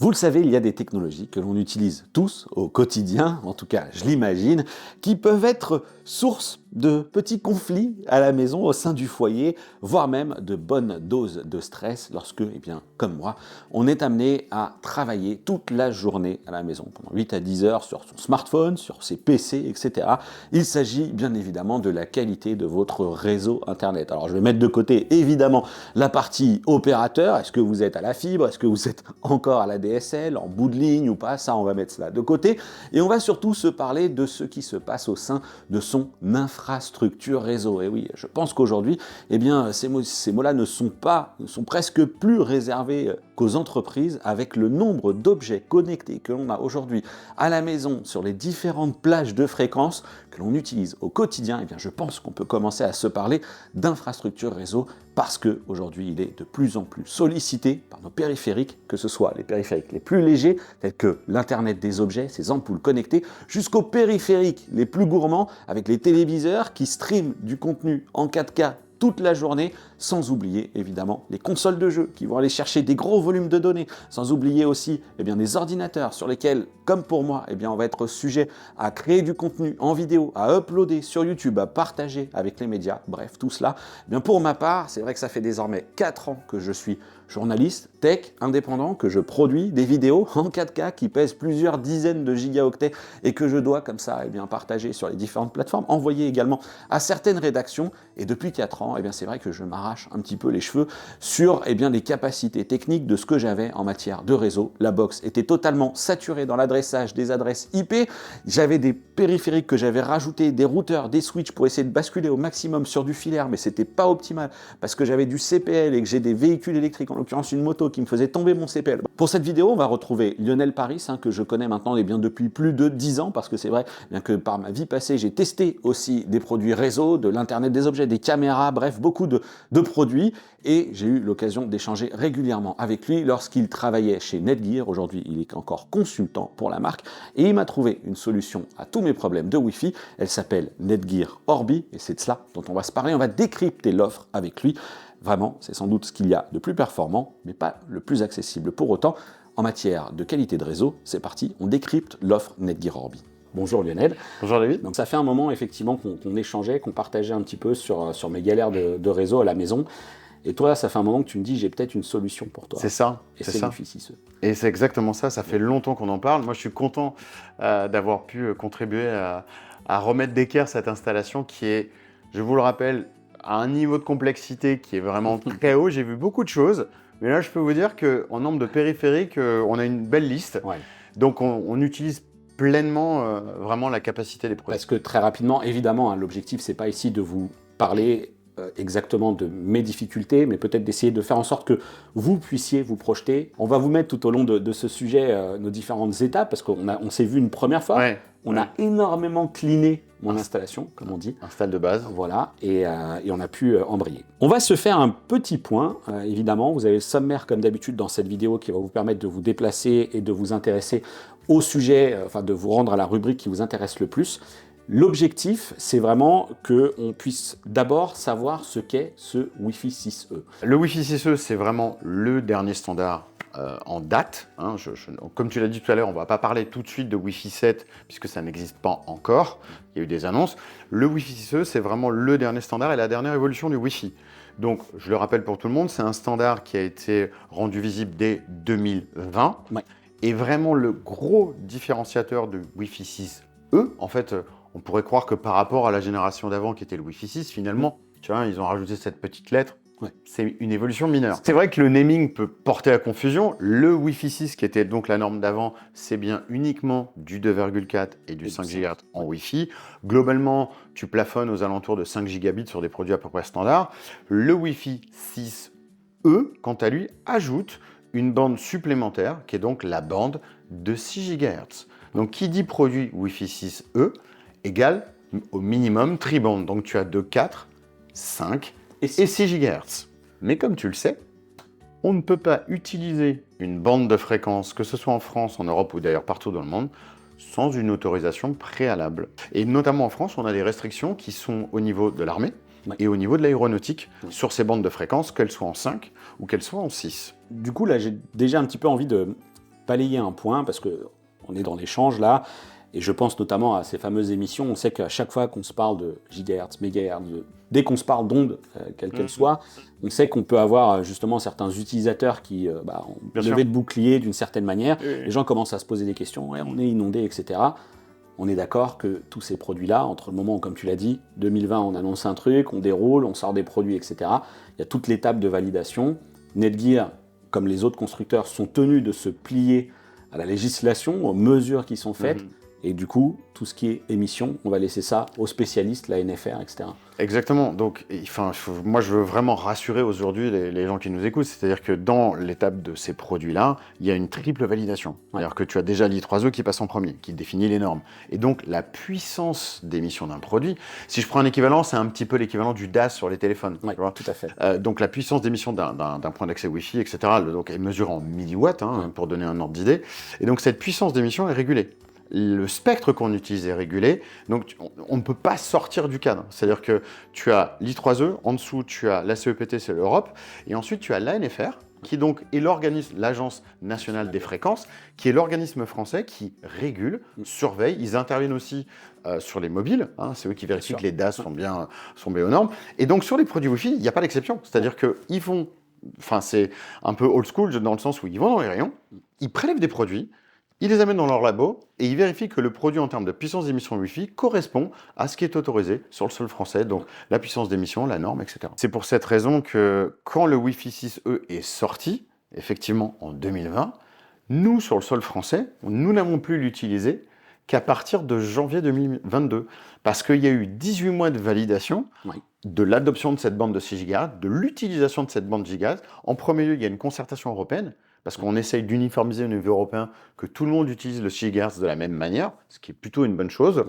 Vous le savez, il y a des technologies que l'on utilise tous au quotidien, en tout cas je l'imagine, qui peuvent être source de petits conflits à la maison, au sein du foyer, voire même de bonnes doses de stress lorsque, eh bien, comme moi, on est amené à travailler toute la journée à la maison, pendant 8 à 10 heures sur son smartphone, sur ses PC, etc. Il s'agit bien évidemment de la qualité de votre réseau Internet. Alors je vais mettre de côté évidemment la partie opérateur, est-ce que vous êtes à la fibre, est-ce que vous êtes encore à la DSL, en bout de ligne ou pas, ça on va mettre cela de côté, et on va surtout se parler de ce qui se passe au sein de son infrastructure réseau. Et oui, je pense qu'aujourd'hui, eh bien, ces mots-là ne sont presque plus réservés qu'aux entreprises, avec le nombre d'objets connectés que l'on a aujourd'hui à la maison sur les différentes plages de fréquences que l'on utilise au quotidien. Eh bien, je pense qu'on peut commencer à se parler d'infrastructure réseau parce qu'aujourd'hui, il est de plus en plus sollicité par nos périphériques, que ce soit les périphériques les plus légers, tels que l'Internet des objets, ces ampoules connectées, jusqu'aux périphériques les plus gourmands, avec les téléviseurs qui streament du contenu en 4K toute la journée, sans oublier évidemment les consoles de jeux qui vont aller chercher des gros volumes de données, sans oublier aussi des ordinateurs sur lesquels, comme pour moi, on va être sujet à créer du contenu en vidéo, à uploader sur YouTube, à partager avec les médias, bref, tout cela. Pour ma part, c'est vrai que ça fait désormais 4 ans que je suis journaliste, tech, indépendant, que je produis des vidéos en 4K qui pèsent plusieurs dizaines de gigaoctets et que je dois comme ça partager sur les différentes plateformes, envoyer également à certaines rédactions. Et depuis 4 ans, c'est vrai que je m'arrache un petit peu les cheveux sur les capacités techniques de ce que j'avais en matière de réseau. La box était totalement saturée dans l'adressage des adresses IP. J'avais des périphériques que j'avais rajoutés, des routeurs, des switches pour essayer de basculer au maximum sur du filaire, mais c'était pas optimal parce que j'avais du CPL et que j'ai des véhicules électriques, en l'occurrence une moto qui me faisait tomber mon CPL. Pour cette vidéo, on va retrouver Lionel Paris, que je connais maintenant depuis plus de 10 ans, parce que c'est vrai que par ma vie passée, j'ai testé aussi des produits réseau, de l'Internet des objets, des caméras, bref, beaucoup de produits, et j'ai eu l'occasion d'échanger régulièrement avec lui lorsqu'il travaillait chez Netgear. Aujourd'hui, il est encore consultant pour la marque, et il m'a trouvé une solution à tous mes problèmes de Wi-Fi. Elle s'appelle Netgear Orbi, et c'est de cela dont on va se parler. On va décrypter l'offre avec lui. Vraiment, c'est sans doute ce qu'il y a de plus performant, mais pas le plus accessible pour autant. En matière de qualité de réseau, c'est parti, on décrypte l'offre Netgear Orbi. Bonjour Lionel. Bonjour David. Donc ça fait un moment effectivement qu'on échangeait, qu'on partageait un petit peu sur mes galères de réseau à la maison. Et toi, ça fait un moment que tu me dis j'ai peut-être une solution pour toi. C'est ça. Et c'est Wi-Fi 6E. Et c'est exactement ça, ça fait longtemps qu'on en parle. Moi je suis content d'avoir pu contribuer à remettre d'équerre cette installation qui est, je vous le rappelle, à un niveau de complexité qui est vraiment très haut. J'ai vu beaucoup de choses, mais là je peux vous dire qu'en nombre de périphériques, on a une belle liste. Ouais. Donc on utilise pleinement vraiment la capacité des produits. Parce que très rapidement, évidemment, l'objectif c'est pas ici de vous parler exactement de mes difficultés, mais peut-être d'essayer de faire en sorte que vous puissiez vous projeter. On va vous mettre tout au long de ce sujet nos différentes étapes, parce qu'on s'est vu une première fois. Ouais. On a énormément cleané mon installation, comme on dit. Install de base. Voilà, et on a pu embrayer. On va se faire un petit point, évidemment. Vous avez le sommaire, comme d'habitude, dans cette vidéo qui va vous permettre de vous déplacer et de vous intéresser au sujet, de vous rendre à la rubrique qui vous intéresse le plus. L'objectif, c'est vraiment qu'on puisse d'abord savoir ce qu'est ce Wi-Fi 6E. Le Wi-Fi 6E, c'est vraiment le dernier standard en date. Comme tu l'as dit tout à l'heure, on ne va pas parler tout de suite de Wi-Fi 7 puisque ça n'existe pas encore. Il y a eu des annonces. Le Wi-Fi 6E, c'est vraiment le dernier standard et la dernière évolution du Wi-Fi. Donc, je le rappelle pour tout le monde, c'est un standard qui a été rendu visible dès 2020. Ouais. Et vraiment, le gros différenciateur du Wi-Fi 6E, en fait, on pourrait croire que par rapport à la génération d'avant qui était le Wi-Fi 6, finalement, tu vois, ils ont rajouté cette petite lettre. Ouais. C'est une évolution mineure. C'est vrai que le naming peut porter à confusion. Le Wi-Fi 6, qui était donc la norme d'avant, c'est bien uniquement du 2,4 et du 5 GHz en Wi-Fi. Globalement, tu plafonnes aux alentours de 5 gigabits sur des produits à peu près standards. Le Wi-Fi 6E, quant à lui, ajoute une bande supplémentaire, qui est donc la bande de 6 GHz. Donc, qui dit produit Wi-Fi 6E égale au minimum triband. Donc, tu as 2, 4, 5 et 6 GHz. Mais comme tu le sais, on ne peut pas utiliser une bande de fréquence, que ce soit en France, en Europe ou d'ailleurs partout dans le monde, sans une autorisation préalable. Et notamment en France, on a des restrictions qui sont au niveau de l'armée et au niveau de l'aéronautique sur ces bandes de fréquence, qu'elles soient en 5 ou qu'elles soient en 6. Du coup, là, j'ai déjà un petit peu envie de balayer un point, parce qu'on est dans l'échange là, et je pense notamment à ces fameuses émissions. On sait qu'à chaque fois qu'on se parle de gigahertz, mégahertz, dès qu'on se parle d'ondes, quelles qu'elles soient, on sait qu'on peut avoir justement certains utilisateurs qui ont levé de bouclier d'une certaine manière. Oui. Les gens commencent à se poser des questions, ouais, on est inondé, etc. On est d'accord que tous ces produits-là, entre le moment où, comme tu l'as dit, 2020, on annonce un truc, on déroule, on sort des produits, etc. Il y a toute l'étape de validation. Netgear, comme les autres constructeurs, sont tenus de se plier à la législation, aux mesures qui sont faites. Et du coup, tout ce qui est émission, on va laisser ça aux spécialistes, la NFR, etc. Exactement. Donc, moi, je veux vraiment rassurer aujourd'hui les gens qui nous écoutent. C'est-à-dire que dans l'étape de ces produits-là, il y a une triple validation. C'est-à-dire que tu as déjà l'I3E qui passe en premier, qui définit les normes. Et donc, la puissance d'émission d'un produit, si je prends un équivalent, c'est un petit peu l'équivalent du DAS sur les téléphones. Oui, tu vois, tout à fait. Donc, la puissance d'émission d'un point d'accès Wi-Fi, etc., donc, est mesurée en milliwatts, pour donner un ordre d'idée. Et donc, cette puissance d'émission est régulée. Le spectre qu'on utilise est régulé, donc on ne peut pas sortir du cadre. C'est-à-dire que tu as l'I3E, en dessous tu as la CEPT, c'est l'Europe, et ensuite tu as l'ANFR, qui donc est l'organisme, l'Agence nationale des fréquences, qui est l'organisme français qui régule, surveille. Ils interviennent aussi sur les mobiles, c'est eux qui vérifient que les DAS sont bien aux normes. Et donc sur les produits Wi-Fi, il n'y a pas d'exception. C'est-à-dire qu'ils vont, c'est un peu old school dans le sens où ils vont dans les rayons, ils prélèvent des produits, ils les amènent dans leur labo et ils vérifient que le produit en termes de puissance d'émission Wi-Fi correspond à ce qui est autorisé sur le sol français, donc la puissance d'émission, la norme, etc. C'est pour cette raison que quand le Wi-Fi 6E est sorti, effectivement en 2020, nous, sur le sol français, nous n'avons plus l'utiliser qu'à partir de janvier 2022. Parce qu'il y a eu 18 mois de validation de l'adoption de cette bande de 6 GHz, de l'utilisation de cette bande GHz. En premier lieu, il y a une concertation européenne, parce qu'on essaye d'uniformiser au niveau européen que tout le monde utilise le 6 GHz de la même manière, ce qui est plutôt une bonne chose.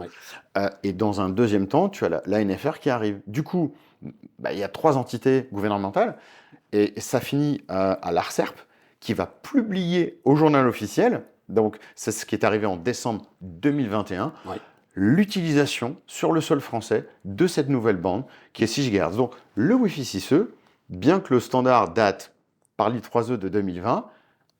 Et dans un deuxième temps, tu as l'ANFR qui arrive. Du coup, il y a 3 entités gouvernementales, et ça finit à l'ARCERP, qui va publier au journal officiel, donc c'est ce qui est arrivé en décembre 2021, l'utilisation sur le sol français de cette nouvelle bande qui est 6 GHz. Donc le Wi-Fi 6E, bien que le standard date par l'I3E de 2020,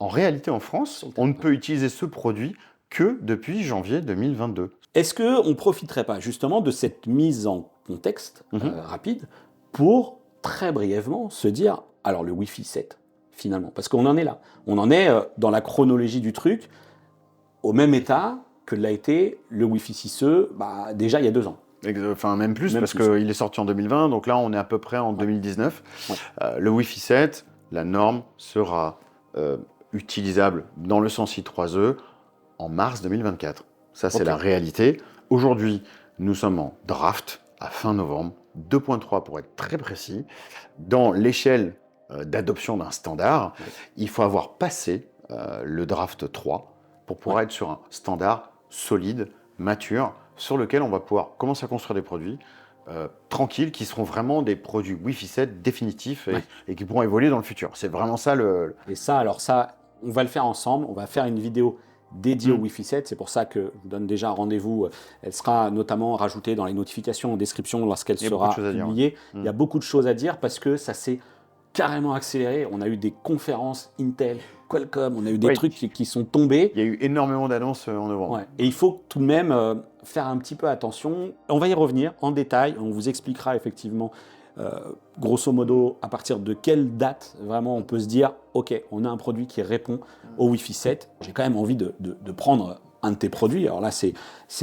en réalité en France, on ne peut utiliser ce produit que depuis janvier 2022. Est-ce qu'on ne profiterait pas justement de cette mise en contexte rapide pour très brièvement se dire, alors le Wi-Fi 7, finalement, parce qu'on en est là, on en est dans la chronologie du truc, au même état que l'a été le Wi-Fi 6E déjà il y a 2 ans. Enfin, même plus, parce qu'il est sorti en 2020, donc là on est à peu près en 2019. Le Wi-Fi 7, la norme sera utilisable dans le sens I3E en mars 2024. Ça, c'est la réalité. Aujourd'hui, nous sommes en draft à fin novembre, 2.3 pour être très précis. Dans l'échelle d'adoption d'un standard, il faut avoir passé le draft 3 pour pouvoir être sur un standard solide, mature, sur lequel on va pouvoir commencer à construire des produits tranquilles, qui seront vraiment des produits Wi-Fi 7 définitifs et qui pourront évoluer dans le futur. C'est vraiment ça le... Et ça, alors ça, on va le faire ensemble, on va faire une vidéo dédiée au Wi-Fi 7, c'est pour ça que je vous donne déjà un rendez-vous, elle sera notamment rajoutée dans les notifications en description lorsqu'elle sera publiée. Il y a beaucoup de choses à dire parce que ça s'est carrément accéléré, on a eu des conférences Intel, Qualcomm, on a eu des trucs qui sont tombés. Il y a eu énormément d'annonces en novembre. Et il faut tout de même faire un petit peu attention. On va y revenir en détail, on vous expliquera effectivement grosso modo à partir de quelle date vraiment on peut se dire ok, on a un produit qui répond au Wi-Fi 7. J'ai quand même envie de prendre un de tes produits. Alors là, c'est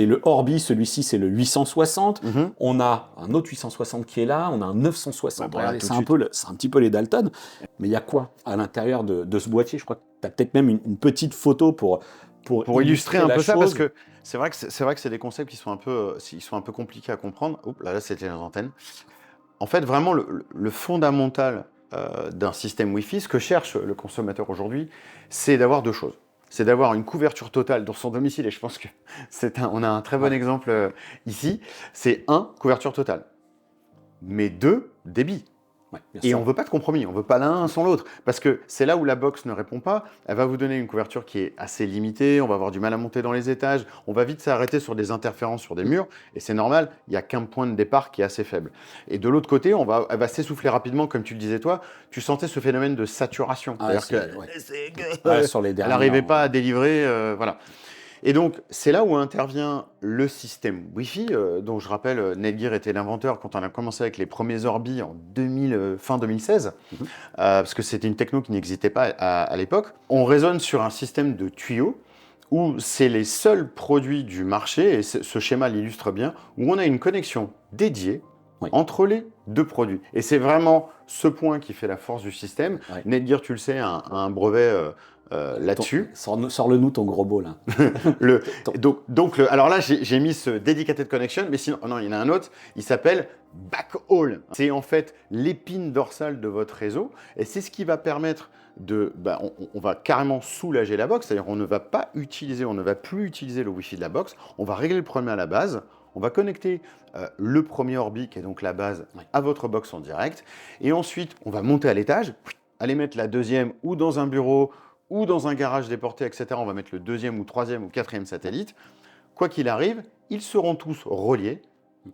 le Orbi, celui-ci, c'est le 860. On a un autre 860 qui est là, on a un 960. Regardez, c'est un petit peu les Dalton. Mais il y a quoi à l'intérieur de ce boîtier? Je crois que tu as peut-être même une petite photo pour illustrer un peu ça, parce que c'est vrai que c'est des concepts qui sont un peu compliqués à comprendre. Oups, là, c'était les antennes. En fait, vraiment, le fondamental d'un système Wi-Fi, ce que cherche le consommateur aujourd'hui, c'est d'avoir 2 choses. C'est d'avoir une couverture totale dans son domicile, et je pense que on a un très bon exemple ici. C'est 1, couverture totale, mais 2, débit. Ouais, bien Et sûr. on ne veut pas de compromis, on ne veut pas l'un sans l'autre. Parce que c'est là où la box ne répond pas. Elle va vous donner une couverture qui est assez limitée, on va avoir du mal à monter dans les étages, on va vite s'arrêter sur des interférences sur des murs, et c'est normal, il n'y a qu'un point de départ qui est assez faible. Et de l'autre côté, elle va s'essouffler rapidement, comme tu le disais toi, tu sentais ce phénomène de saturation. Ah, C'est-à-dire ouais. que Ouais, sur les elle derniers, n'arrivait pas à délivrer, voilà. Et donc, c'est là où intervient le système Wi-Fi, dont je rappelle, Netgear était l'inventeur quand on a commencé avec les premiers Orbi en fin 2016, Mhm. parce que c'était une techno qui n'existait pas à l'époque. On raisonne sur un système de tuyaux où c'est les seuls produits du marché, et ce schéma l'illustre bien, où on a une connexion dédiée Oui. entre les deux produits. Et c'est vraiment ce point qui fait la force du système. Ouais. Netgear, tu le sais, a un brevet là-dessus. Sors-le nous ton gros beau là. Le, Ton- alors là, j'ai mis ce Dedicated Connection, mais sinon, non, il y en a un autre, il s'appelle Backhaul. C'est en fait l'épine dorsale de votre réseau, et c'est ce qui va permettre on va carrément soulager la box, c'est-à-dire on ne va plus utiliser le Wi-Fi de la box, on va régler le problème à la base, on va connecter le premier Orbi, qui est donc la base, Ouais. à votre box en direct, et ensuite, on va monter à l'étage, aller mettre la deuxième ou dans un bureau, ou dans un garage déporté, etc. On va mettre le deuxième ou troisième ou quatrième satellite. Quoi qu'il arrive, ils seront tous reliés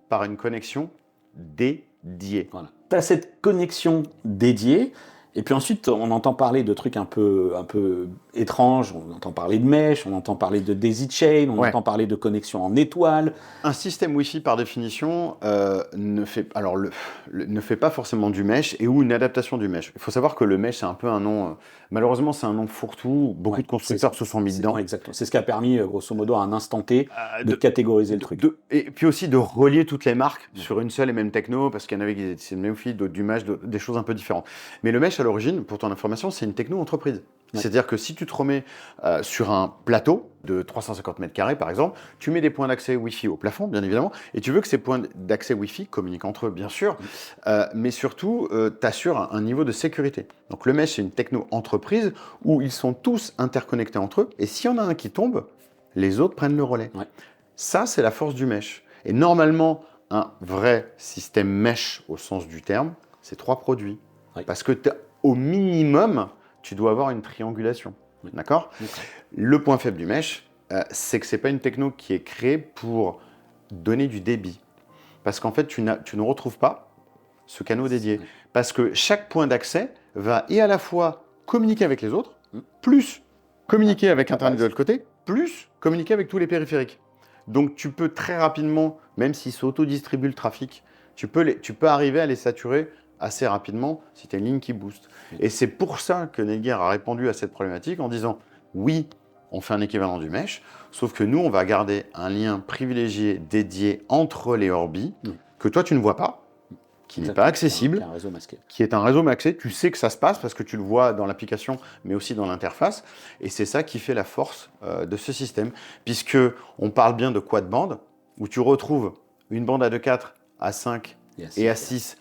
par une connexion dédiée. Voilà. Tu as cette connexion dédiée, et puis ensuite, on entend parler de trucs un peu étranges, on entend parler de mesh, on entend parler de daisy chain, on Ouais. entend parler de connexion en étoile. Un système Wi-Fi, par définition, ne fait pas forcément du mesh ou une adaptation du mesh. Il faut savoir que le mesh, c'est un peu un nom, malheureusement, c'est un nom fourre-tout. Beaucoup Ouais, de constructeurs se sont mis dedans. Ouais, exactement. C'est ce qui a permis, grosso modo, à un instant T, de de- catégoriser le truc. Et puis aussi de relier toutes les marques sur une seule et même techno, parce qu'il y en avait qui étaient du Wi-Fi, d'autres du mesh, des choses un peu différentes. Mais le mesh, à l'origine, pour ton information, c'est une techno entreprise. Ouais. C'est-à-dire que si tu te remets sur un plateau de 350 mètres carrés, par exemple, tu mets des points d'accès Wi-Fi au plafond, bien évidemment, et tu veux que ces points d'accès Wi-Fi communiquent entre eux, bien sûr, mais surtout, tu assures un niveau de sécurité. Donc le mesh, c'est une techno entreprise où ils sont tous interconnectés entre eux, et s'il y en a un qui tombe, les autres prennent le relais. Ouais. Ça, c'est la force du mesh. Et normalement, un vrai système mesh au sens du terme, c'est 3 produits. Oui. Parce que au minimum, tu dois avoir une triangulation. Oui. D'accord ? Le point faible du mesh, c'est que ce n'est pas une techno qui est créée pour donner du débit. Parce qu'en fait, tu ne retrouves pas ce canal dédié. Oui. Parce que chaque point d'accès va et à la fois communiquer avec les autres, plus communiquer avec Internet de l'autre côté, plus communiquer avec tous les périphériques. Donc tu peux très rapidement, même s'ils s'auto-distribuent le trafic, tu peux arriver à les saturer assez rapidement si tu as une ligne qui booste. Et c'est pour ça que Netgear a répondu à cette problématique en disant oui, on fait un équivalent du mesh, sauf que nous, on va garder un lien privilégié dédié entre les Orbi, que toi, tu ne vois pas, qui n'est pas accessible, Qui est un réseau masqué. qui est un réseau maxé. Tu sais que ça se passe parce que tu le vois dans l'application, mais aussi dans l'interface. Et c'est ça qui fait la force de ce système, puisque on parle bien de quad band, où tu retrouves une bande à 2.4, à 5 et à 6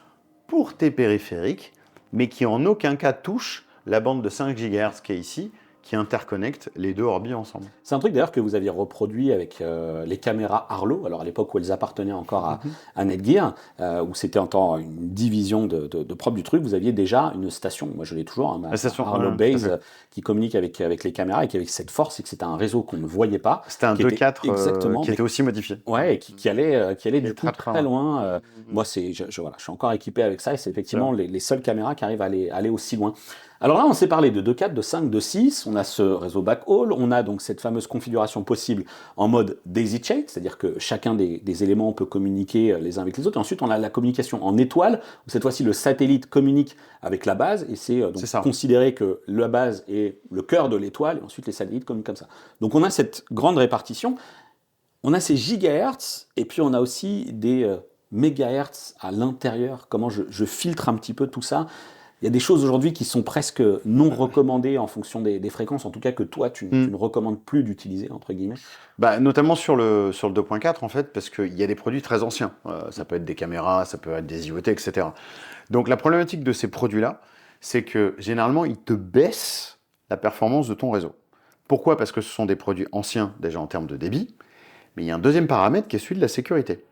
pour tes périphériques, mais qui en aucun cas touche la bande de 5 GHz qui est ici, qui interconnecte les deux Orbi ensemble. C'est un truc d'ailleurs que vous aviez reproduit avec les caméras Arlo, alors à l'époque où elles appartenaient encore à Netgear, où c'était encore une division de propre du truc, vous aviez déjà une station, moi je l'ai toujours, hein, La station Arlo Base, qui communique avec les caméras et qui avait cette force, et que c'était un réseau qu'on ne voyait pas. C'était un qui était 2.4 qui était aussi modifié. Ouais, et qui allait du coup très très loin. Moi, voilà, je suis encore équipé avec ça, et c'est effectivement les seules caméras qui arrivent à aller aussi loin. Alors là, on s'est parlé de 2.4, de 5, de 6, on a ce réseau backhaul, on a donc cette fameuse configuration possible en mode daisy chain, c'est-à-dire que chacun des éléments peut communiquer les uns avec les autres, et ensuite on a la communication en étoile, où cette fois-ci le satellite communique avec la base, et c'est donc considéré que la base est le cœur de l'étoile, et ensuite les satellites communiquent comme ça. Donc on a cette grande répartition, on a ces gigahertz, et puis on a aussi des mégahertz à l'intérieur, comment je filtre un petit peu tout ça. Il y a des choses aujourd'hui qui sont presque non recommandées en fonction des fréquences, en tout cas que toi, tu ne recommandes plus d'utiliser, entre guillemets. Notamment sur le 2.4, en fait, parce qu'il y a des produits très anciens. Ça peut être des caméras, ça peut être des IoT, etc. Donc la problématique de ces produits-là, c'est que généralement, ils te baissent la performance de ton réseau. Pourquoi ? Parce que ce sont des produits anciens, déjà en termes de débit, mais il y a un deuxième paramètre qui est celui de la sécurité.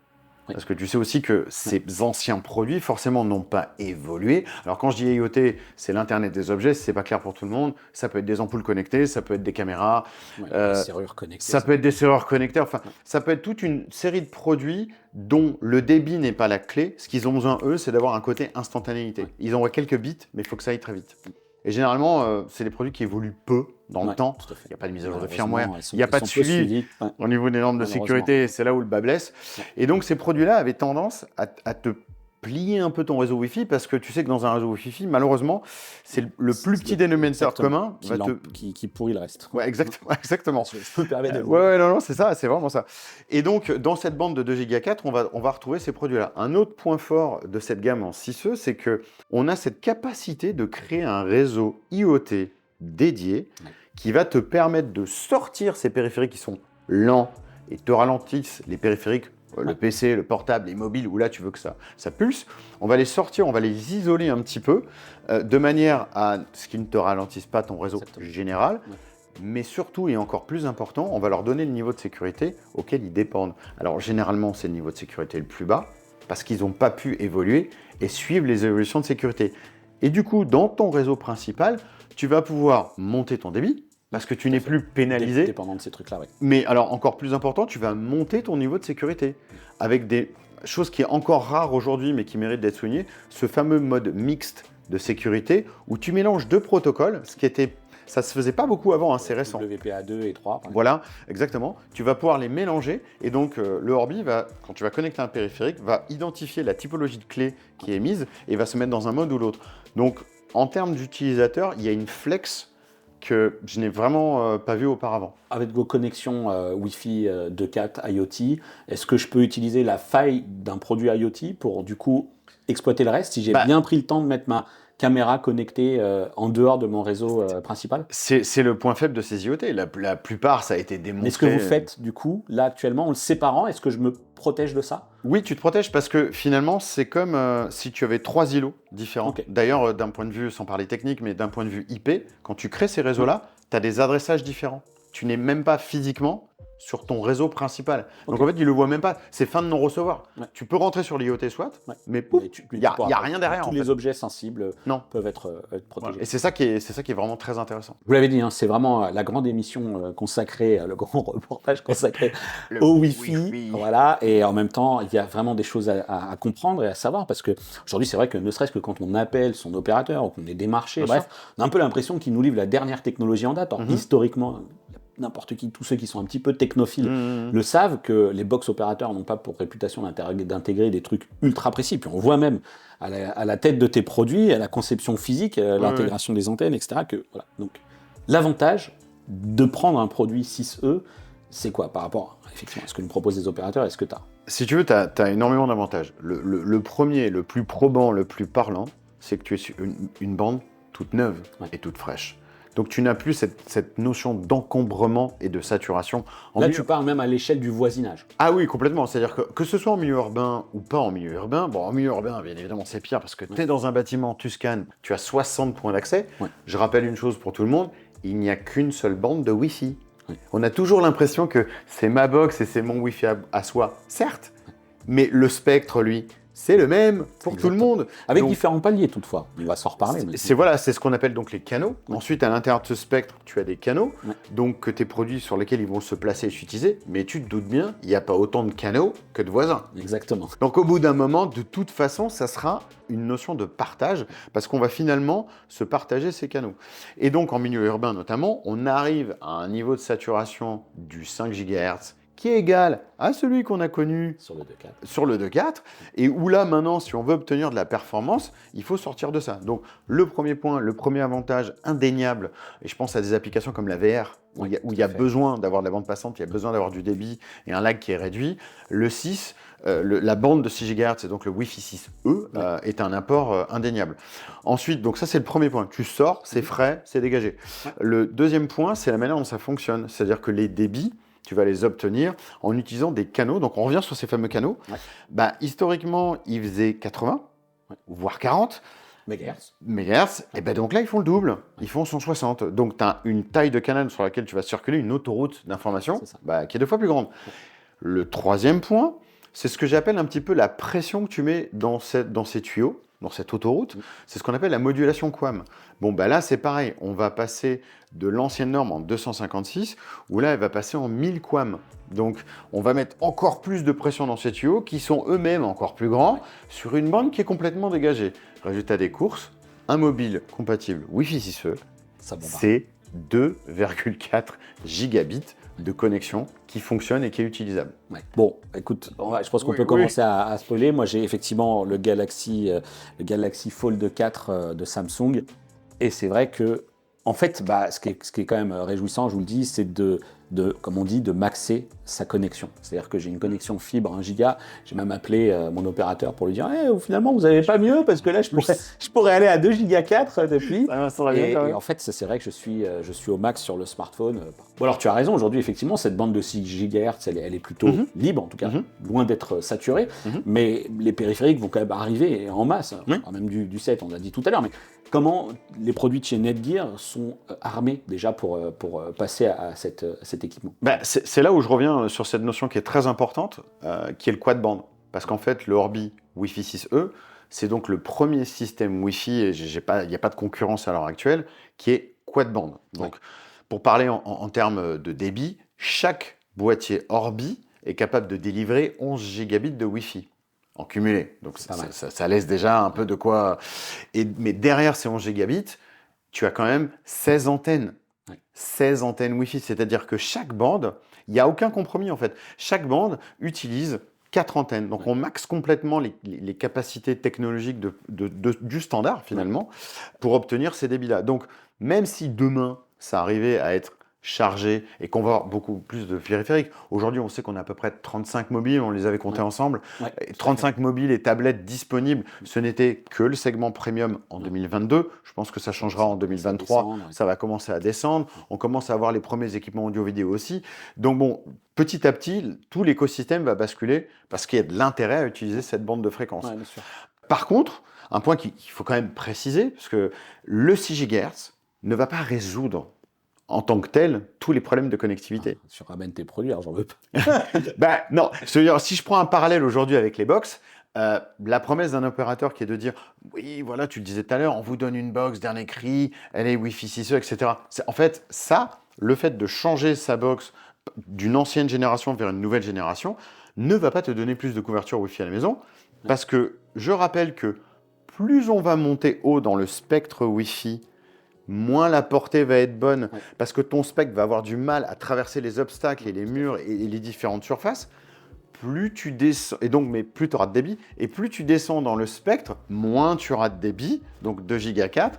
Oui. Parce que tu sais aussi que ces anciens produits, forcément, n'ont pas évolué. Alors, quand je dis IoT, c'est l'Internet des objets, si c'est pas clair pour tout le monde. Ça peut être des ampoules connectées, ça peut être des caméras, Ouais, des serrures connectées. ça peut être des serveurs connectés. Enfin, ça peut être toute une série de produits dont le débit n'est pas la clé. Ce qu'ils ont besoin, eux, c'est d'avoir un côté instantanéité. Ouais. Ils envoient quelques bits, mais il faut que ça aille très vite. Et généralement, c'est des produits qui évoluent peu dans le temps. Tout à fait. Il n'y a pas de mise à jour de Malheureusement, firmware, elles sont- il n'y a elles pas de sont peu suivi. suivies. Ouais. Au niveau des normes de Malheureusement. sécurité, c'est là où le bas blesse. Et donc, ces produits-là avaient tendance à te plier un peu ton réseau Wi-Fi parce que tu sais que dans un réseau Wi-Fi, malheureusement, c'est le plus petit dénominateur Exactement. commun. Qui pourrit le reste. Ouais, exactement. Je me permets de Ouais, non, c'est ça, c'est vraiment ça. Et donc, dans cette bande de 2 Go 4, on va retrouver ces produits-là. Un autre point fort de cette gamme en 6E, c'est qu'on a cette capacité de créer un réseau IoT dédié qui va te permettre de sortir ces périphériques qui sont lents et te ralentissent les périphériques, le PC, le portable, les mobiles, où là tu veux que ça pulse. On va les sortir, on va les isoler un petit peu, de manière à ce qu'ils ne te ralentissent pas ton réseau général. Mais surtout, et encore plus important, on va leur donner le niveau de sécurité auquel ils dépendent. Alors généralement, c'est le niveau de sécurité le plus bas, parce qu'ils n'ont pas pu évoluer et suivre les évolutions de sécurité. Et du coup, dans ton réseau principal, tu vas pouvoir monter ton débit, parce que tu n'es plus pénalisé. Dépendant de ces trucs-là, oui. Mais alors, encore plus important, tu vas monter ton niveau de sécurité, avec des choses qui est encore rare aujourd'hui, mais qui mérite d'être soulignées, ce fameux mode mixte de sécurité, où tu mélanges 2 protocoles, ça se faisait pas beaucoup avant, hein, c'est récent. WPA2 et 3. Voilà, exactement. Tu vas pouvoir les mélanger et donc le Orbi, quand tu vas connecter un périphérique, va identifier la typologie de clé qui est mise et va se mettre dans un mode ou l'autre. Donc, en termes d'utilisateur, il y a une flex que je n'ai vraiment pas vue auparavant. Avec vos connexions Wi-Fi 2.4 IoT, est-ce que je peux utiliser la faille d'un produit IoT pour du coup exploiter le reste si j'ai bien pris le temps de mettre ma caméra connectée en dehors de mon réseau principal? C'est le point faible de ces IoT. La plupart, ça a été démontré. Mais est-ce que vous faites du coup, là actuellement, en le séparant, est-ce que je me protège de ça? Oui, tu te protèges parce que finalement, c'est comme si tu avais 3 îlots différents. Okay. D'ailleurs, d'un point de vue, sans parler technique, mais d'un point de vue IP, quand tu crées ces réseaux-là, tu as des adressages différents. Tu n'es même pas physiquement sur ton réseau principal. Donc en fait, il le voit même pas. C'est fin de non-recevoir. Tu peux rentrer sur l'IoT SWAT, mais pouf, il n'y a rien derrière. Tous les objets sensibles peuvent être protégés. Et c'est ça qui est vraiment très intéressant. Vous l'avez dit, hein, c'est vraiment la grande émission consacrée, le grand reportage consacré au Wi-Fi. Voilà, et en même temps, il y a vraiment des choses à comprendre et à savoir, parce qu'aujourd'hui, c'est vrai que ne serait-ce que quand on appelle son opérateur ou qu'on est démarché, bref, on a un peu l'impression qu'il nous livre la dernière technologie en date. Alors, historiquement, n'importe qui, tous ceux qui sont un petit peu technophiles le savent, que les box opérateurs n'ont pas pour réputation d'intégrer des trucs ultra précis. Puis on voit même à la tête de tes produits, à la conception physique, à l'intégration des antennes, etc. Que, voilà. Donc l'avantage de prendre un produit 6E, c'est quoi par rapport effectivement à ce que nous proposent les opérateurs et ce que tu as? Si tu veux, tu as énormément d'avantages. Le premier, le plus probant, le plus parlant, c'est que tu es sur une bande toute neuve et toute fraîche. Donc tu n'as plus cette notion d'encombrement et de saturation. Là, tu parles même à l'échelle du voisinage. Ah oui, complètement. C'est-à-dire que ce soit en milieu urbain ou pas en milieu urbain, bon, en milieu urbain, bien évidemment, c'est pire parce que tu es dans un bâtiment, tu scannes, tu as 60 points d'accès. Je rappelle une chose pour tout le monde, il n'y a qu'une seule bande de Wi-Fi. On a toujours l'impression que c'est ma box et c'est mon Wi-Fi à soi. Certes, mais le spectre, lui, c'est le même pour tout le monde. Avec différents paliers, toutefois. On va s'en reparler. C'est ce qu'on appelle donc les canaux. Ensuite, à l'intérieur de ce spectre, tu as des canaux, donc que tes produits sur lesquels ils vont se placer et s'utiliser. Mais tu te doutes bien, il n'y a pas autant de canaux que de voisins. Exactement. Donc au bout d'un moment, de toute façon, ça sera une notion de partage, parce qu'on va finalement se partager ces canaux. Et donc en milieu urbain notamment, on arrive à un niveau de saturation du 5 GHz, qui est égal à celui qu'on a connu sur le 2.4, et où là maintenant, si on veut obtenir de la performance, il faut sortir de ça. Donc le premier point, le premier avantage indéniable, et je pense à des applications comme la VR, où il y a besoin d'avoir de la bande passante, il y a besoin d'avoir du débit et un lag qui est réduit. Le 6, la bande de 6 GHz, et donc le Wi-Fi 6E, est un apport indéniable. Ensuite, donc ça c'est le premier point, tu sors, c'est frais, c'est dégagé. Le deuxième point, c'est la manière dont ça fonctionne, c'est-à-dire que les débits, tu vas les obtenir en utilisant des canaux. Donc, on revient sur ces fameux canaux. Historiquement, ils faisaient 80, voire 40 MHz. Et donc là, ils font le double. Ils font 160. Donc, tu as une taille de canal sur laquelle tu vas circuler, une autoroute d'information qui est 2 fois plus grande. Le troisième point, c'est ce que j'appelle un petit peu la pression que tu mets dans ces tuyaux, dans cette autoroute. C'est ce qu'on appelle la modulation QAM. Bon, bah là, c'est pareil. On va passer de l'ancienne norme en 256, où là, elle va passer en 1000 QAM. Donc, on va mettre encore plus de pression dans ces tuyaux, qui sont eux-mêmes encore plus grands, sur une bande qui est complètement dégagée. Résultat des courses, un mobile compatible Wi-Fi 6E, c'est 2,4 gigabits de connexion qui fonctionne et qui est utilisable. Ouais. Bon, écoute, je pense qu'on peut commencer à spoiler. Moi, j'ai effectivement le Galaxy Fold 4 de Samsung. Et c'est vrai que, en fait, ce qui est quand même réjouissant, je vous le dis, c'est comme on dit, de maxer sa connexion. C'est-à-dire que j'ai une connexion fibre 1 giga. J'ai même appelé mon opérateur pour lui dire finalement, vous n'avez pas mieux parce que là, je pourrais aller à 2 giga 4 depuis. Et en fait, c'est vrai que je suis au max sur le smartphone. Bon, alors, tu as raison. Aujourd'hui, effectivement, cette bande de 6 GHz, elle est plutôt libre, en tout cas, loin d'être saturée. Mais les périphériques vont quand même arriver en masse. Même du 7, on l'a dit tout à l'heure. Mais comment les produits de chez Netgear sont armés déjà pour passer à cet équipement? C'est là où je reviens sur cette notion qui est très importante, qui est le quad band. Parce qu'en fait, le Orbi Wi-Fi 6E, c'est donc le premier système Wi-Fi, et il n'y a pas de concurrence à l'heure actuelle, qui est quad band. Donc, pour parler en termes de débit, chaque boîtier Orbi est capable de délivrer 11 gigabits de Wi-Fi en cumulé. Donc, ça laisse déjà un peu de quoi... Mais derrière ces 11 gigabits, tu as quand même 16 antennes. 16 antennes Wi-Fi, c'est-à-dire que chaque bande, il n'y a aucun compromis en fait. Chaque bande utilise 4 antennes. Donc on maxe complètement les capacités technologiques du standard finalement pour obtenir ces débits-là. Donc même si demain ça arrivait à être chargé et qu'on va avoir beaucoup plus de périphériques. Aujourd'hui, on sait qu'on a à peu près 35 mobiles, on les avait comptés ensemble. 35 mobiles et tablettes disponibles, ce n'était que le segment premium en 2022. Je pense que ça changera en 2023, ça va commencer à descendre. On commence à avoir les premiers équipements audio-vidéo aussi. Donc bon, petit à petit, tout l'écosystème va basculer parce qu'il y a de l'intérêt à utiliser cette bande de fréquence. Ouais, bien sûr. Par contre, un point qu'il faut quand même préciser, parce que le 6 GHz ne va pas résoudre en tant que tel, tous les problèmes de connectivité. Tu ramènes tes produits, alors j'en veux pas. Non, si je prends un parallèle aujourd'hui avec les box, la promesse d'un opérateur qui est de dire « Oui, voilà, tu le disais tout à l'heure, on vous donne une box, dernier cri, elle est Wi-Fi 6E, etc. » En fait, le fait de changer sa box d'une ancienne génération vers une nouvelle génération ne va pas te donner plus de couverture Wi-Fi à la maison, parce que je rappelle que plus on va monter haut dans le spectre Wi-Fi, moins la portée va être bonne, parce que ton spectre va avoir du mal à traverser les obstacles et les murs et les différentes surfaces. Plus tu descends, et donc, mais plus tu auras de débit, et plus tu descends dans le spectre, moins tu auras de débit, donc 2 Go 4,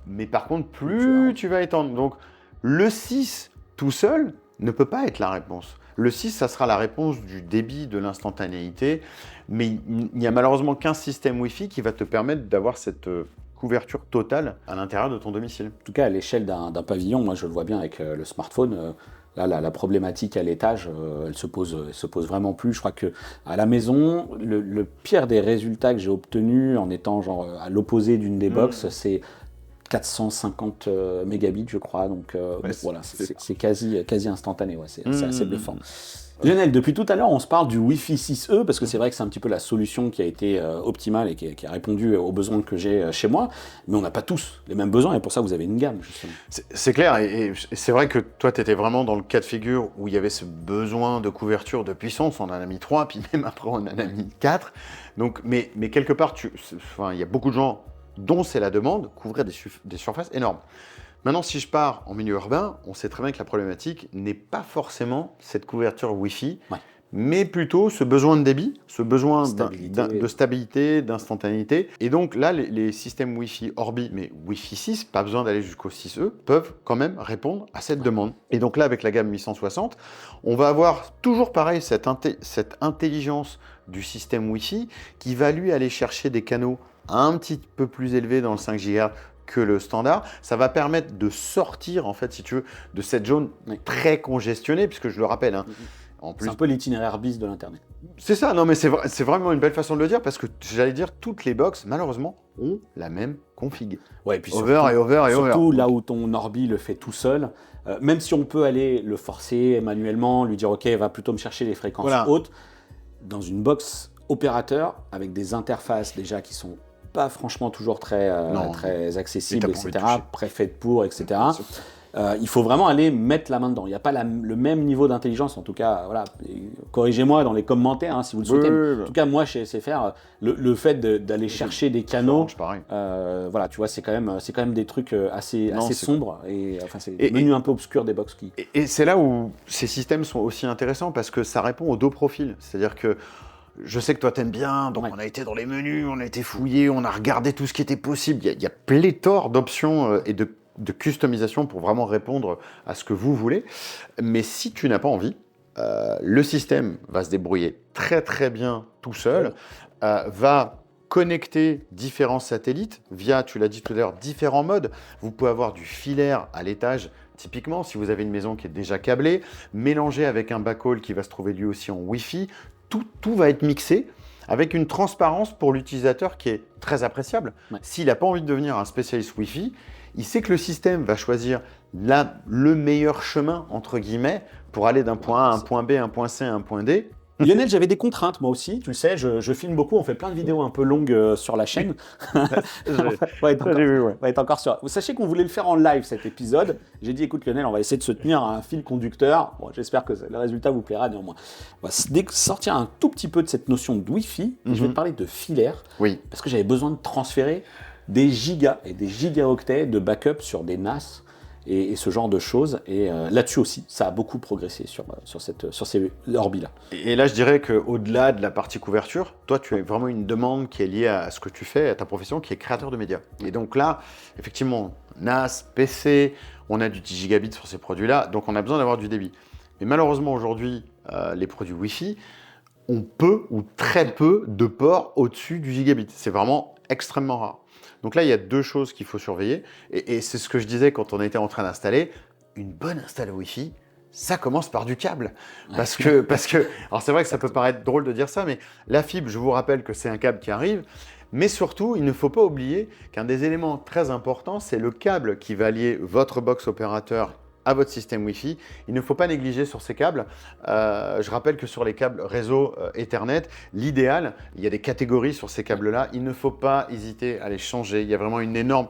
mais par contre, plus tu vas étendre. Donc, le 6 tout seul ne peut pas être la réponse. Le 6, ça sera la réponse du débit, de l'instantanéité, mais il n'y a malheureusement qu'un système Wi-Fi qui va te permettre d'avoir cette couverture totale à l'intérieur de ton domicile. En tout cas, à l'échelle d'un pavillon, moi je le vois bien avec le smartphone, là la problématique à l'étage, elle se pose vraiment plus. Je crois qu'à la maison, le pire des résultats que j'ai obtenus en étant genre à l'opposé d'une des box, c'est 450 mégabits, je crois. Donc voilà, c'est quasi instantané. Ouais, c'est assez bluffant. Lionel, depuis tout à l'heure, on se parle du Wi-Fi 6E, parce que c'est vrai que c'est un petit peu la solution qui a été optimale et qui a répondu aux besoins que j'ai chez moi, mais on n'a pas tous les mêmes besoins, et pour ça, vous avez une gamme, justement. C'est clair, et c'est vrai que toi, tu étais vraiment dans le cas de figure où il y avait ce besoin de couverture de puissance. On en a mis 3, puis même après, on en a mis 4. Donc, mais quelque part, il y a beaucoup de gens dont c'est la demande, couvrir des surfaces énormes. Maintenant, si je pars en milieu urbain, on sait très bien que la problématique n'est pas forcément cette couverture Wi-Fi, mais plutôt ce besoin de débit, ce besoin de stabilité, d'instantanéité. Et donc là, les systèmes Wi-Fi Orbi, mais Wi-Fi 6, pas besoin d'aller jusqu'au 6E, peuvent quand même répondre à cette demande. Et donc là, avec la gamme 860, on va avoir toujours pareil cette intelligence du système Wi-Fi qui va lui aller chercher des canaux un petit peu plus élevés dans le 5 GHz que le standard. Ça va permettre de sortir, en fait, si tu veux, de cette zone très congestionnée, puisque je le rappelle, en plus, c'est un peu l'itinéraire bis de l'Internet. C'est ça, non mais c'est vraiment une belle façon de le dire, parce que j'allais dire, toutes les box, malheureusement, ont la même config. Ouais, et puis surtout là où ton Orbi le fait tout seul, même si on peut aller le forcer manuellement, lui dire ok, va plutôt me chercher les fréquences hautes, dans une box opérateur avec des interfaces déjà qui sont pas franchement toujours très accessibles, etc., préfaites pour, etc. Il faut vraiment aller mettre la main dedans. Il n'y a pas le même niveau d'intelligence, en tout cas, voilà. Corrigez-moi dans les commentaires hein, si vous le souhaitez. En tout cas, moi, chez SFR, le fait d'aller chercher des canaux, voilà, tu vois, c'est quand même des trucs assez sombres et enfin, c'est le menu un peu obscur des box qui. Et c'est là où ces systèmes sont aussi intéressants parce que ça répond aux deux profils. C'est-à-dire que je sais que toi t'aimes bien, donc on a été dans les menus, on a été fouillé, on a regardé tout ce qui était possible. Il y a pléthore d'options et de customisation pour vraiment répondre à ce que vous voulez. Mais si tu n'as pas envie, le système va se débrouiller très très bien tout seul, va connecter différents satellites via, tu l'as dit tout à l'heure, différents modes. Vous pouvez avoir du filaire à l'étage, typiquement si vous avez une maison qui est déjà câblée, mélangé avec un backhaul qui va se trouver lui aussi en Wi-Fi. Tout va être mixé avec une transparence pour l'utilisateur qui est très appréciable. S'il n'a pas envie de devenir un spécialiste Wi-Fi, il sait que le système va choisir le meilleur chemin, entre guillemets, pour aller d'un point A à un point B, un point C à un point D. Lionel, j'avais des contraintes, moi aussi. Tu le sais, je filme beaucoup. On fait plein de vidéos un peu longues sur la chaîne. On va être encore sur. Vous sachez qu'on voulait le faire en live, cet épisode. J'ai dit, écoute Lionel, on va essayer de se tenir à un fil conducteur. Bon, j'espère que le résultat vous plaira néanmoins. On va sortir un tout petit peu de cette notion de Wi-Fi. Et je vais te parler de filaire. Oui. Parce que j'avais besoin de transférer des gigas et des gigaoctets de backup sur des NAS. Et ce genre de choses. Et là-dessus aussi, ça a beaucoup progressé sur ces Orbi-là. Et là, je dirais qu'au-delà de la partie couverture, toi, tu as vraiment une demande qui est liée à ce que tu fais, à ta profession, qui est créateur de médias. Et donc là, effectivement, NAS, PC, on a du 10 gigabits sur ces produits-là, donc on a besoin d'avoir du débit. Mais malheureusement, aujourd'hui, les produits Wi-Fi ont peu ou très peu de ports au-dessus du gigabit. C'est vraiment extrêmement rare. Donc là, il y a deux choses qu'il faut surveiller. Et c'est ce que je disais quand on était en train d'installer. Une bonne install Wi-Fi, ça commence par du câble. Parce que, alors c'est vrai que ça peut paraître drôle de dire ça, mais la fibre, je vous rappelle que c'est un câble qui arrive. Mais surtout, il ne faut pas oublier qu'un des éléments très importants, c'est le câble qui va lier votre box opérateur à votre système Wi-Fi. Il ne faut pas négliger sur ces câbles. Je rappelle que sur les câbles réseau Ethernet, l'idéal, il y a des catégories sur ces câbles-là. Il ne faut pas hésiter à les changer. Il y a vraiment une énorme...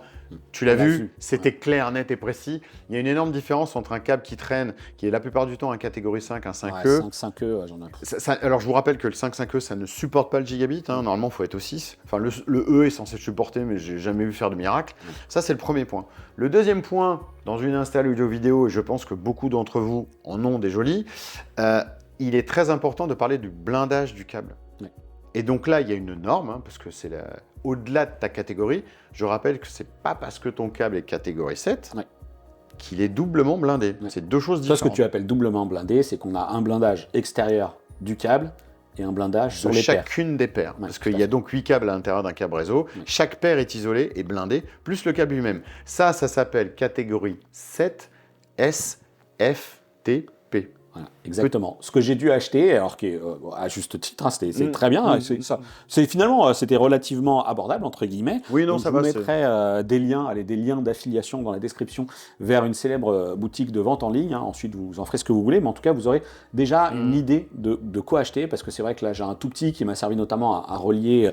Tu l'as vu, c'était clair, net et précis. Il y a une énorme différence entre un câble qui traîne, qui est la plupart du temps un catégorie 5, un 5E. 5E, j'en ai. Alors, je vous rappelle que le 5.5e, ça ne supporte pas le gigabit. Normalement, il faut être au 6. Enfin, le E est censé supporter, mais je n'ai jamais vu faire de miracle. Ça, c'est le premier point. Le deuxième point, dans une install audio-vidéo, et je pense que beaucoup d'entre vous en ont des jolis, il est très important de parler du blindage du câble. Et donc là, il y a une norme, parce que c'est au-delà de ta catégorie. Je rappelle que ce n'est pas parce que ton câble est catégorie 7 qu'il est doublement blindé. C'est deux choses différentes. Ce que tu appelles doublement blindé, c'est qu'on a un blindage extérieur du câble et un blindage sur les paires. Chacune des paires. Parce qu'il y a donc 8 câbles à l'intérieur d'un câble réseau. Chaque paire est isolée et blindée, plus le câble lui-même. Ça s'appelle catégorie 7 SFTP. Voilà, exactement. Ce que j'ai dû acheter, alors à juste titre, hein, c'est très bien. Finalement, c'était relativement abordable entre guillemets. Oui, non, donc, ça je va. vous mettrai des liens d'affiliation dans la description vers une célèbre boutique de vente en ligne. Hein. Ensuite, vous en ferez ce que vous voulez, mais en tout cas, vous aurez déjà une idée de quoi acheter, parce que c'est vrai que là, j'ai un tout petit qui m'a servi notamment à relier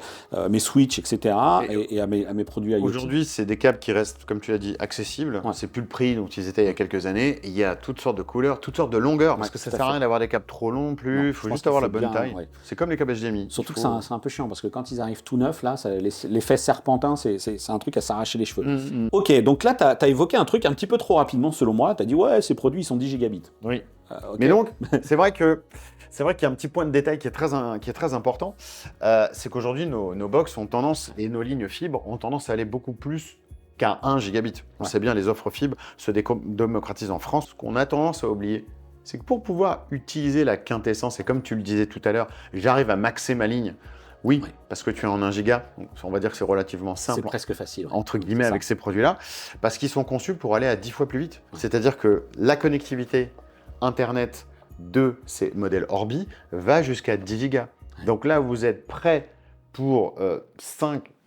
mes switches, etc. et à mes produits IoT. Aujourd'hui, c'est des câbles qui restent, comme tu l'as dit, accessibles. C'est plus le prix dont ils étaient il y a quelques années. Et il y a toutes sortes de couleurs, toutes sortes de longueurs. Parce que ça ne sert à rien d'avoir des câbles trop longs il faut juste avoir la bonne taille. C'est comme les câbles HDMI. Surtout que c'est un peu chiant, parce que quand ils arrivent tout neufs, là, l'effet serpentin, c'est un truc à s'arracher les cheveux. Ok, donc là, tu as évoqué un truc un petit peu trop rapidement, selon moi. Tu as dit, ouais, ces produits, ils sont 10 gigabits. Oui. Okay. Mais donc, c'est vrai qu'il y a un petit point de détail qui est très important. C'est qu'aujourd'hui, nos box ont tendance, et nos lignes fibres ont tendance à aller beaucoup plus qu'à 1 gigabit. On sait bien, les offres fibres se démocratisent en France. Ce qu'on a tendance à oublier, c'est que pour pouvoir utiliser la quintessence, et comme tu le disais tout à l'heure, j'arrive à maxer ma ligne. Oui, parce que tu es en 1 giga, donc on va dire que c'est relativement simple. C'est presque facile. Entre guillemets, avec ces produits-là, parce qu'ils sont conçus pour aller à 10 fois plus vite. C'est-à-dire que la connectivité Internet de ces modèles Orbi va jusqu'à 10 gigas. Donc là, vous êtes prêt pour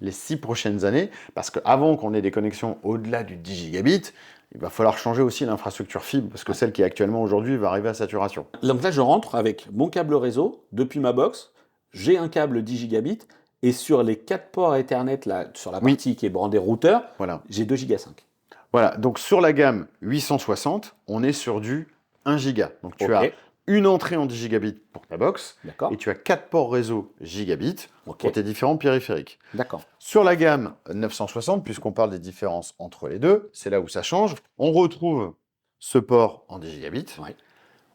les 6 prochaines années, parce qu'avant qu'on ait des connexions au-delà du 10 gigabits, il va falloir changer aussi l'infrastructure fibre, parce que celle qui est actuellement aujourd'hui va arriver à saturation. Donc là, je rentre avec mon câble réseau depuis ma box. j'ai un câble 10 gigabits et sur les 4 ports Ethernet, là, sur la Oui. partie qui est brandée routeur, Voilà. j'ai 2 giga 5. Voilà, donc sur la gamme 860, on est sur du 1 giga. Donc tu Ok. as une entrée en 10 gigabits pour ta box D'accord. et tu as 4 ports réseau gigabits Ok. pour tes différents périphériques. D'accord. Sur la gamme 960, puisqu'on parle des différences entre les deux, c'est là où ça change, on retrouve ce port en 10 gigabits. Ouais.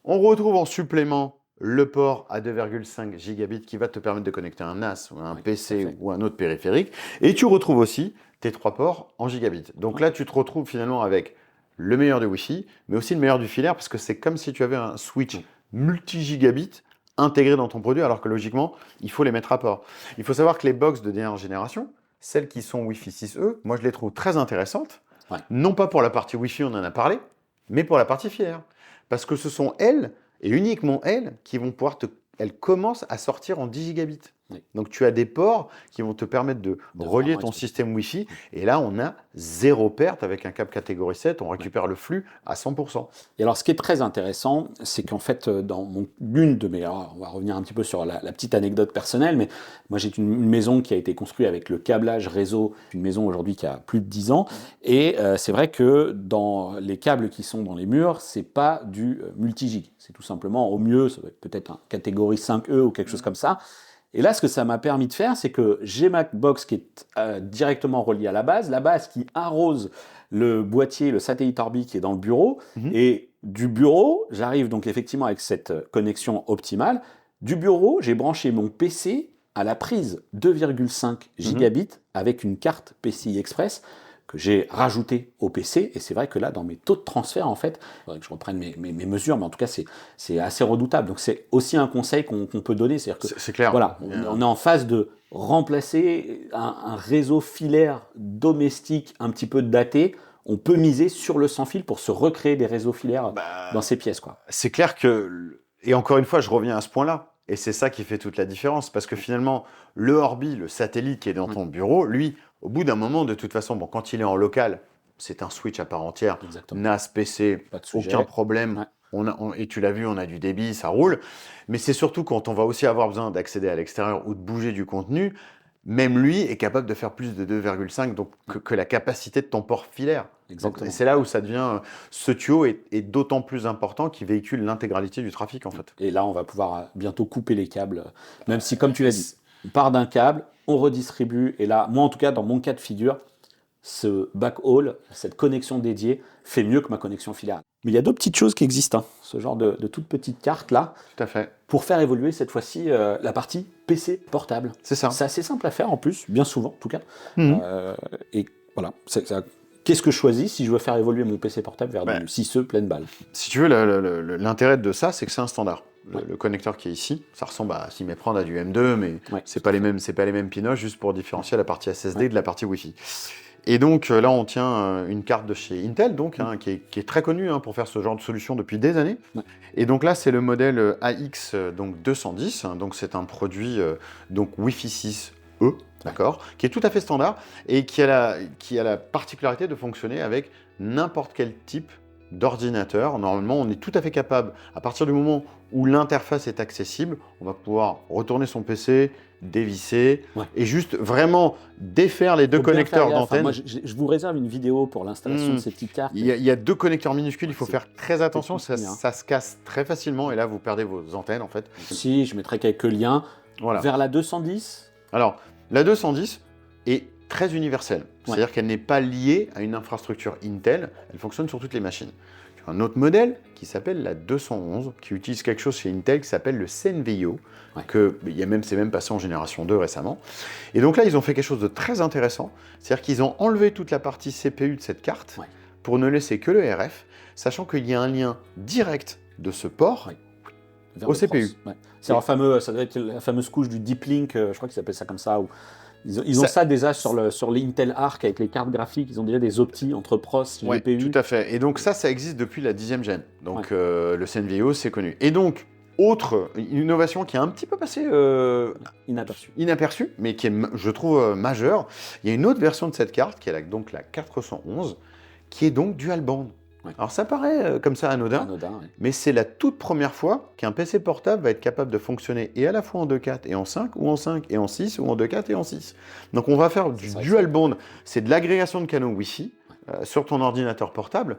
On retrouve en supplément le port à 2,5 gigabits qui va te permettre de connecter un NAS ou un Oui, PC tout à fait. ou un autre périphérique. Et tu retrouves aussi tes 3 ports en gigabits. Donc là, tu te retrouves finalement avec le meilleur du Wi-Fi, mais aussi le meilleur du filaire, parce que c'est comme si tu avais un switch multi-gigabit intégré dans ton produit, alors que logiquement, il faut les mettre à port. Il faut savoir que les box de dernière génération, celles qui sont Wi-Fi 6E, moi je les trouve très intéressantes, Ouais. non pas pour la partie Wi-Fi, on en a parlé, mais pour la partie filaire. Parce que ce sont elles, et uniquement elles, qui vont pouvoir elles commencent à sortir en 10 gigabits. Oui. Donc tu as des ports qui vont te permettre de relier vraiment ton exploser. système Wi-Fi, et là on a zéro perte avec un câble catégorie 7, on récupère le flux à 100%. Et alors, ce qui est très intéressant, c'est qu'en fait, dans l'une de mes... Alors, on va revenir un petit peu sur la petite anecdote personnelle, mais moi, j'ai une maison qui a été construite avec le câblage réseau, une maison aujourd'hui qui a plus de 10 ans, et c'est vrai que dans les câbles qui sont dans les murs, c'est pas du multigig. C'est tout simplement, au mieux, ça va être peut-être un catégorie 5E ou quelque chose comme ça. Et là, ce que ça m'a permis de faire, c'est que j'ai ma box qui est directement reliée à la base qui arrose le boîtier, le satellite Orbi qui est dans le bureau. Et du bureau, j'arrive donc effectivement avec cette connexion optimale. Du bureau, j'ai branché mon PC à la prise 2,5 gigabits avec une carte PCI Express que j'ai rajouté au PC. Et c'est vrai que là, dans mes taux de transfert, en fait, il faudrait que je reprenne mes mesures, mais en tout cas, c'est assez redoutable. Donc, c'est aussi un conseil qu'on peut donner. C'est-à-dire que, C'est clair. voilà, on est en phase de remplacer un réseau filaire domestique un petit peu daté. On peut miser sur le sans-fil pour se recréer des réseaux filaires dans ces pièces, quoi. C'est clair que, et encore une fois, je reviens à ce point-là, et c'est ça qui fait toute la différence, parce que finalement, le Orbi, le satellite qui est dans ton bureau, lui, au bout d'un moment, de toute façon, bon, quand il est en local, c'est un switch à part entière, Exactement. NAS, PC, Pas de sujet. aucun problème. Ouais. Et tu l'as vu, on a du débit, ça roule. Mais c'est surtout quand on va aussi avoir besoin d'accéder à l'extérieur ou de bouger du contenu, même lui est capable de faire plus de 2,5 donc que la capacité de ton port filaire. Exactement. Et c'est là où ça devient, ce tuyau est d'autant plus important qu'il véhicule l'intégralité du trafic en fait. Et là, on va pouvoir bientôt couper les câbles, même si, comme tu l'as dit, on part d'un câble, on redistribue, et là, moi en tout cas, dans mon cas de figure, ce backhaul, cette connexion dédiée, fait mieux que ma connexion filaire. Mais il y a d'autres petites choses qui existent, hein, ce genre de toutes petites cartes là, Tout à fait. pour faire évoluer cette fois-ci la partie PC portable. C'est ça. C'est assez simple à faire en plus, bien souvent en tout cas. Mhm. Et voilà, qu'est-ce que je choisis si je veux faire évoluer mon PC portable vers du 6E pleine balle? Si tu veux, l'intérêt de ça, c'est que c'est un standard. Le connecteur qui est ici, ça ressemble à s'y méprendre à du M2, mais c'est pas les mêmes pinoches, juste pour différencier la partie SSD de la partie Wi-Fi. Et donc là, on tient une carte de chez Intel, donc, qui est très connue pour faire ce genre de solution depuis des années. Et donc là, c'est le modèle AX donc 210, donc c'est un produit donc Wi-Fi 6E, d'accord, qui est tout à fait standard et qui a la particularité de fonctionner avec n'importe quel type d'ordinateur. Normalement, on est tout à fait capable, à partir du moment où l'interface est accessible, on va pouvoir retourner son PC, dévisser et juste vraiment défaire les deux connecteurs d'antenne. Moi, je vous réserve une vidéo pour l'installation de ces petites cartes. Il y a deux connecteurs minuscules, il faut faire très attention, ça se casse très facilement et là, vous perdez vos antennes en fait. Si, je mettrai quelques liens vers la 210. Alors, la 210 est très universelle, c'est-à-dire qu'elle n'est pas liée à une infrastructure Intel, elle fonctionne sur toutes les machines. Tu as un autre modèle qui s'appelle la 211, qui utilise quelque chose chez Intel qui s'appelle le Zenvio, c'est même passé en génération 2 récemment. Et donc là, ils ont fait quelque chose de très intéressant, c'est-à-dire qu'ils ont enlevé toute la partie CPU de cette carte pour ne laisser que le RF, sachant qu'il y a un lien direct de ce port au CPU. C'est ça doit être la fameuse couche du Deep Link, je crois qu'ils appellent ça comme ça, où ils ont ça déjà sur l'Intel Arc avec les cartes graphiques, ils ont déjà des optis entre pros, GPU. Tout à fait. Et donc ça existe depuis la 10e gène. Donc le Zenvio, c'est connu. Et donc, autre innovation qui est un petit peu passée inaperçue, mais qui est, je trouve, majeure, il y a une autre version de cette carte, qui est donc la 411, qui est donc dual band. Ouais. Alors ça paraît comme ça anodin, Ouais. mais c'est la toute première fois qu'un PC portable va être capable de fonctionner et à la fois en 2.4 et en 5, ou en 5 et en 6, ou en 2.4 et en 6. Donc on va faire du dual band, c'est de l'agrégation de canaux Wi-Fi sur ton ordinateur portable,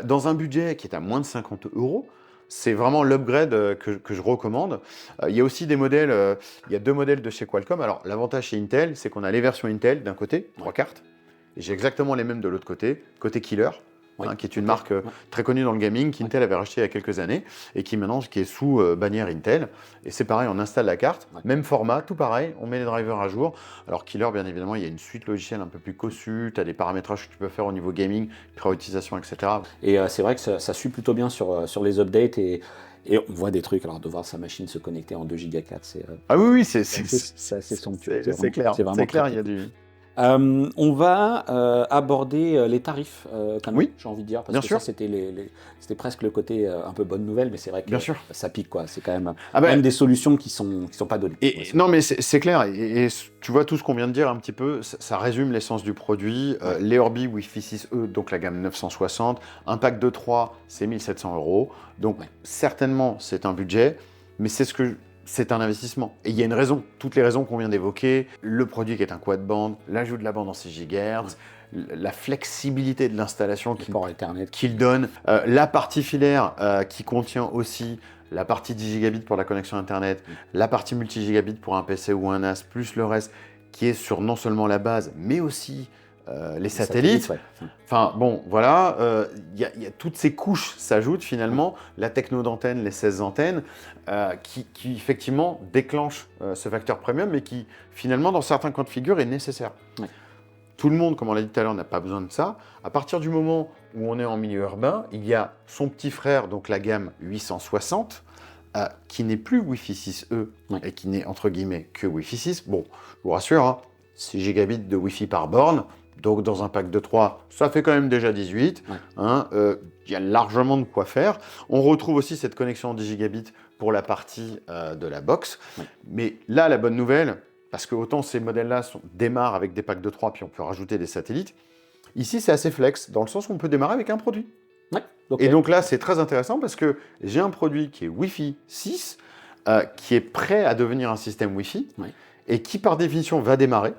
dans un budget qui est à moins de 50 €. C'est vraiment l'upgrade que je recommande. Il y a aussi des modèles, il y a 2 modèles de chez Qualcomm. Alors l'avantage chez Intel, c'est qu'on a les versions Intel d'un côté, 3 cartes, et j'ai exactement les mêmes de l'autre côté Killer. Qui est une marque très connue dans le gaming, qu'Intel avait racheté il y a quelques années, et qui maintenant qui est sous bannière Intel. Et c'est pareil, on installe la carte, même format, tout pareil, on met les drivers à jour. Alors Killer, bien évidemment, il y a une suite logicielle un peu plus cossue, tu as des paramétrages que tu peux faire au niveau gaming, priorisation, etc. Et c'est vrai que ça suit plutôt bien sur les updates, et on voit des trucs, alors de voir sa machine se connecter en 2 Go 4, c'est ah oui, c'est assez somptueux. C'est clair, c'est vraiment c'est clair, très, il y a du... on va aborder les tarifs, quand même, Oui, j'ai envie de dire, parce bien que sûr. ça, c'était presque le côté un peu bonne nouvelle, mais c'est vrai que Bien sûr. ça pique, quoi. C'est quand même, Ah bah, des solutions qui sont pas données. Et, non, mais c'est clair. Et tu vois, tout ce qu'on vient de dire un petit peu, ça résume l'essence du produit. Les Orbi Wi-Fi 6E, donc la gamme 960. Un pack de 3, c'est 1 700 €. Donc, certainement, c'est un budget, mais c'est un investissement. Et il y a une raison. Toutes les raisons qu'on vient d'évoquer. Le produit qui est un quad band, l'ajout de la bande en 6 GHz, la flexibilité de l'installation qu'il donne, la partie filaire qui contient aussi la partie 10 gigabits pour la connexion Internet, la partie multi-gigabit pour un PC ou un NAS, plus le reste qui est sur non seulement la base, mais aussi les satellites. Enfin bon, voilà, y a toutes ces couches s'ajoutent finalement, la techno d'antenne, les 16 antennes, qui effectivement déclenchent ce facteur premium, mais qui finalement dans certains cas de figure est nécessaire. Tout le monde, comme on l'a dit tout à l'heure, n'a pas besoin de ça. À partir du moment où on est en milieu urbain, il y a son petit frère, donc la gamme 860, qui n'est plus Wi-Fi 6E et qui n'est entre guillemets que Wi-Fi 6. Bon, je vous rassure, hein, 6 gigabits de Wi-Fi par borne, donc dans un pack de 3, ça fait quand même déjà 18. Il y a largement de quoi faire. On retrouve aussi cette connexion en 10 gigabits pour la partie de la box. Mais là, la bonne nouvelle, parce que autant ces modèles-là démarrent avec des packs de 3, puis on peut rajouter des satellites. Ici, c'est assez flex, dans le sens où on peut démarrer avec un produit. Et donc là, c'est très intéressant parce que j'ai un produit qui est Wi-Fi 6, qui est prêt à devenir un système Wi-Fi, et qui, par définition, va démarrer,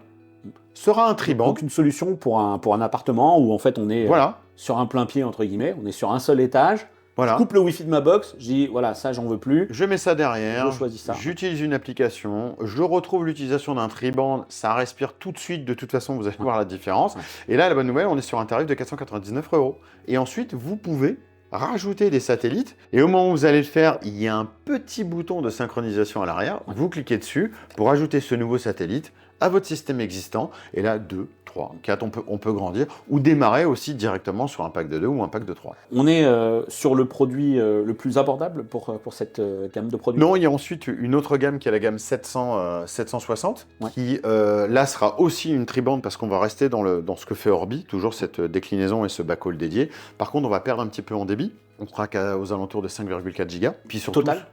sera un tri-band. Donc une solution pour un appartement où en fait on est sur un plein pied, entre guillemets, on est sur un seul étage. Je coupe le Wi-Fi de ma box, je dis voilà, ça j'en veux plus. Je mets ça derrière, je choisis ça. J'utilise une application, je retrouve l'utilisation d'un tri-band, ça respire tout de suite, de toute façon vous allez voir la différence. Et là, la bonne nouvelle, on est sur un tarif de 499 €. Et ensuite, vous pouvez rajouter des satellites, et au moment où vous allez le faire, il y a un petit bouton de synchronisation à l'arrière, vous cliquez dessus pour ajouter ce nouveau satellite à votre système existant, et là, 2, 3, 4, on peut grandir, ou démarrer aussi directement sur un pack de 2 ou un pack de 3. On est sur le produit le plus abordable pour cette gamme de produits? Non, il y a ensuite une autre gamme qui est la gamme 760, qui là sera aussi une tri-band, parce qu'on va rester dans ce que fait Orbi, toujours cette déclinaison et ce backhaul dédié. Par contre, on va perdre un petit peu en débit, on sera aux alentours de 5,4 Go. Puis surtout, total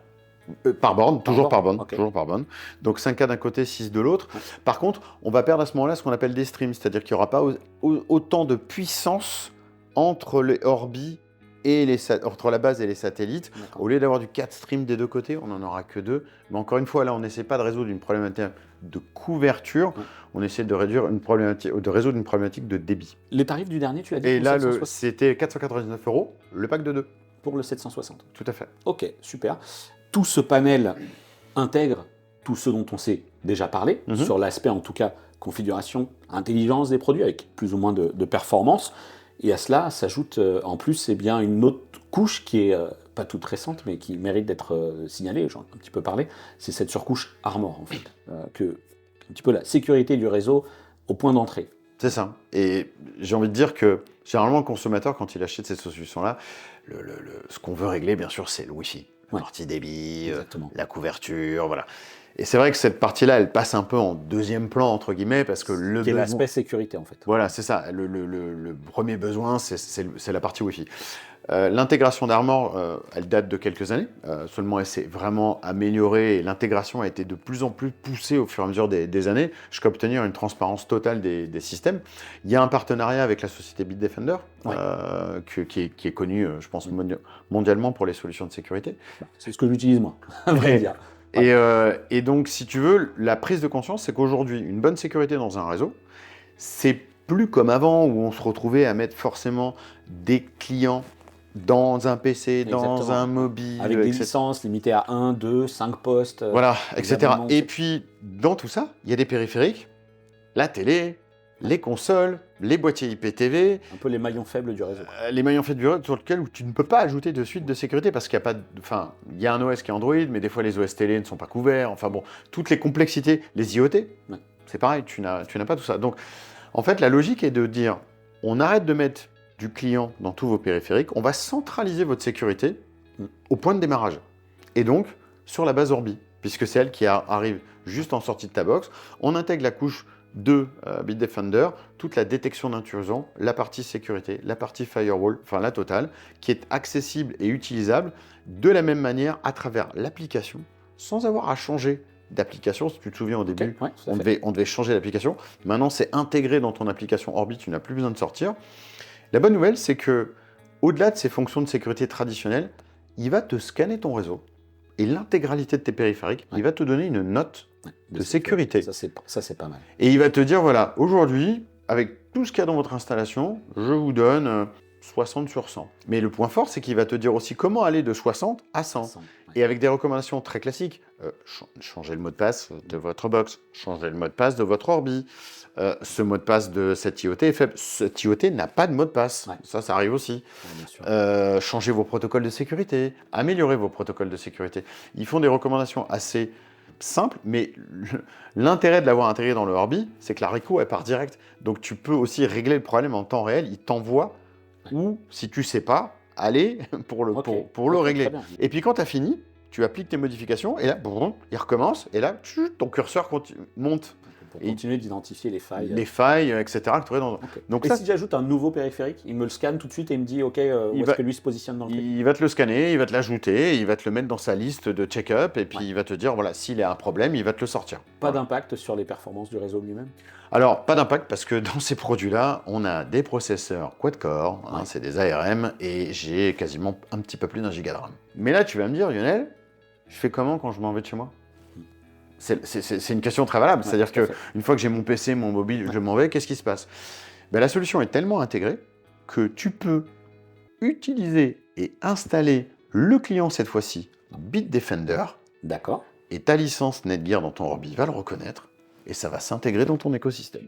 par borne, toujours par borne. Donc 5K d'un côté, 6 de l'autre. Par contre, on va perdre à ce moment-là ce qu'on appelle des streams, c'est-à-dire qu'il n'y aura pas autant de puissance entre les Orbi et entre la base et les satellites. Au lieu d'avoir du 4 streams des deux côtés, on n'en aura que 2. Mais encore une fois, là, on n'essaie pas de résoudre une problématique de couverture, on essaie de résoudre une problématique de débit. Les tarifs du dernier, tu l'as dit? Et là, c'était 499 €, le pack de 2. Pour le 760. Tout à fait. Ok, super. Tout ce panel intègre tout ce dont on s'est déjà parlé, sur l'aspect en tout cas configuration, intelligence des produits, avec plus ou moins de performance. Et à cela s'ajoute en plus une autre couche qui est pas toute récente, mais qui mérite d'être signalée, j'en ai un petit peu parlé, c'est cette surcouche Armor, en fait, un petit peu la sécurité du réseau au point d'entrée. C'est ça. Et j'ai envie de dire que généralement, le consommateur, quand il achète cette solution-là, ce qu'on veut régler, bien sûr, c'est le Wi-Fi. La partie débit, la couverture, voilà. Et c'est vrai que cette partie-là, elle passe un peu en deuxième plan, entre guillemets, parce que c'est l'aspect sécurité, en fait. Voilà, c'est ça. Le premier besoin, c'est la partie Wi-Fi. L'intégration d'Armor, elle date de quelques années. Seulement, elle s'est vraiment améliorée et l'intégration a été de plus en plus poussée au fur et à mesure des années jusqu'à obtenir une transparence totale des systèmes. Il y a un partenariat avec la société Bitdefender, qui est connue, je pense, mondialement pour les solutions de sécurité. C'est ce que j'utilise moi, à vrai dire. Et donc, si tu veux, la prise de conscience, c'est qu'aujourd'hui, une bonne sécurité dans un réseau, c'est plus comme avant où on se retrouvait à mettre forcément des clients dans un PC, dans un mobile, avec des licences limitées à 1, 2, 5 postes. Voilà, etc. Et puis, dans tout ça, il y a des périphériques, la télé, les consoles, les boîtiers IPTV. Un peu les maillons faibles du réseau. Les maillons faibles du réseau sur lesquels tu ne peux pas ajouter de suite de sécurité parce qu'il n'y a pas de... Enfin, il y a un OS qui est Android, mais des fois les OS télé ne sont pas couverts. Enfin bon, toutes les complexités, les IoT, c'est pareil, tu n'as pas tout ça. Donc, en fait, la logique est de dire, on arrête de mettre du client dans tous vos périphériques, on va centraliser votre sécurité au point de démarrage. Et donc, sur la base Orbi, puisque c'est elle qui arrive juste en sortie de ta box, on intègre la couche de Bitdefender, toute la détection d'intrusion, la partie sécurité, la partie firewall, enfin la totale, qui est accessible et utilisable de la même manière à travers l'application, sans avoir à changer d'application. Si tu te souviens au début, on devait changer d'application. Maintenant, c'est intégré dans ton application Orbi, tu n'as plus besoin de sortir. La bonne nouvelle, c'est que au-delà de ces fonctions de sécurité traditionnelles, il va te scanner ton réseau et l'intégralité de tes périphériques, il va te donner une note de sécurité. Ça, c'est pas mal. Et il va te dire, voilà, aujourd'hui, avec tout ce qu'il y a dans votre installation, je vous donne 60 sur 100. Mais le point fort, c'est qu'il va te dire aussi comment aller de 60 à 100. Et avec des recommandations très classiques, changez le mot de passe de votre box, changez le mot de passe de votre Orbi, ce mot de passe de cette IoT est faible. Cette IoT n'a pas de mot de passe. Ça arrive aussi. Changez vos protocoles de sécurité, améliorez vos protocoles de sécurité. Ils font des recommandations assez simples, mais l'intérêt de l'avoir intégré dans le Orbi, c'est que la réco, elle part direct. Donc tu peux aussi régler le problème en temps réel. Il t'envoie ou, si tu ne sais pas, aller pour le régler. Et puis quand tu as fini, tu appliques tes modifications et là, il recommence et là, ton curseur monte. Pour continuer d'identifier les failles. Les failles, etc. que tu aurais dans... Donc, et ça, si j'ajoute un nouveau périphérique, il me le scanne tout de suite et il me dit OK, où est-ce que lui se positionne dans le truc. Il va te le scanner, il va te l'ajouter, il va te le mettre dans sa liste de check-up et puis il va te dire, voilà, s'il a un problème, il va te le sortir. Pas d'impact sur les performances du réseau lui-même? Alors, pas d'impact parce que dans ces produits-là, on a des processeurs quad-core, c'est des ARM, et j'ai quasiment un petit peu plus d'un giga de RAM. Mais là, tu vas me dire, Lionel, je fais comment quand je m'en vais de chez moi? C'est une question très valable, c'est-à-dire qu'une fois que j'ai mon PC, mon mobile, je m'en vais, qu'est-ce qui se passe? La solution est tellement intégrée que tu peux utiliser et installer le client cette fois-ci, Bitdefender. D'accord. Et ta licence Netgear dans ton Orbi va le reconnaître et ça va s'intégrer dans ton écosystème.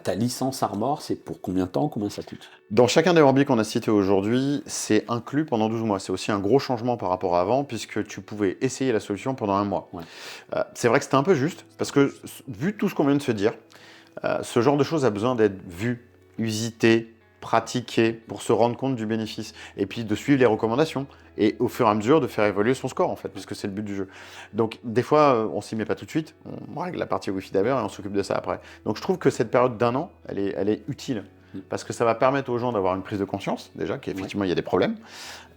Ta licence Armor, c'est pour combien de temps? Combien ça coûte? Dans chacun des Orbi qu'on a cités aujourd'hui, c'est inclus pendant 12 mois. C'est aussi un gros changement par rapport à avant, puisque tu pouvais essayer la solution pendant 1 mois. C'est vrai que c'était un peu juste, parce que vu tout ce qu'on vient de se dire, ce genre de choses a besoin d'être vu, usité, pratiqué, pour se rendre compte du bénéfice. Et puis de suivre les recommandations. Et au fur et à mesure, de faire évoluer son score, en fait, puisque c'est le but du jeu. Donc, des fois, on s'y met pas tout de suite. On règle la partie Wi-Fi d'abord et on s'occupe de ça après. Donc, je trouve que cette période d'1 an, elle est utile. Parce que ça va permettre aux gens d'avoir une prise de conscience, déjà, qu'effectivement, il y a des problèmes.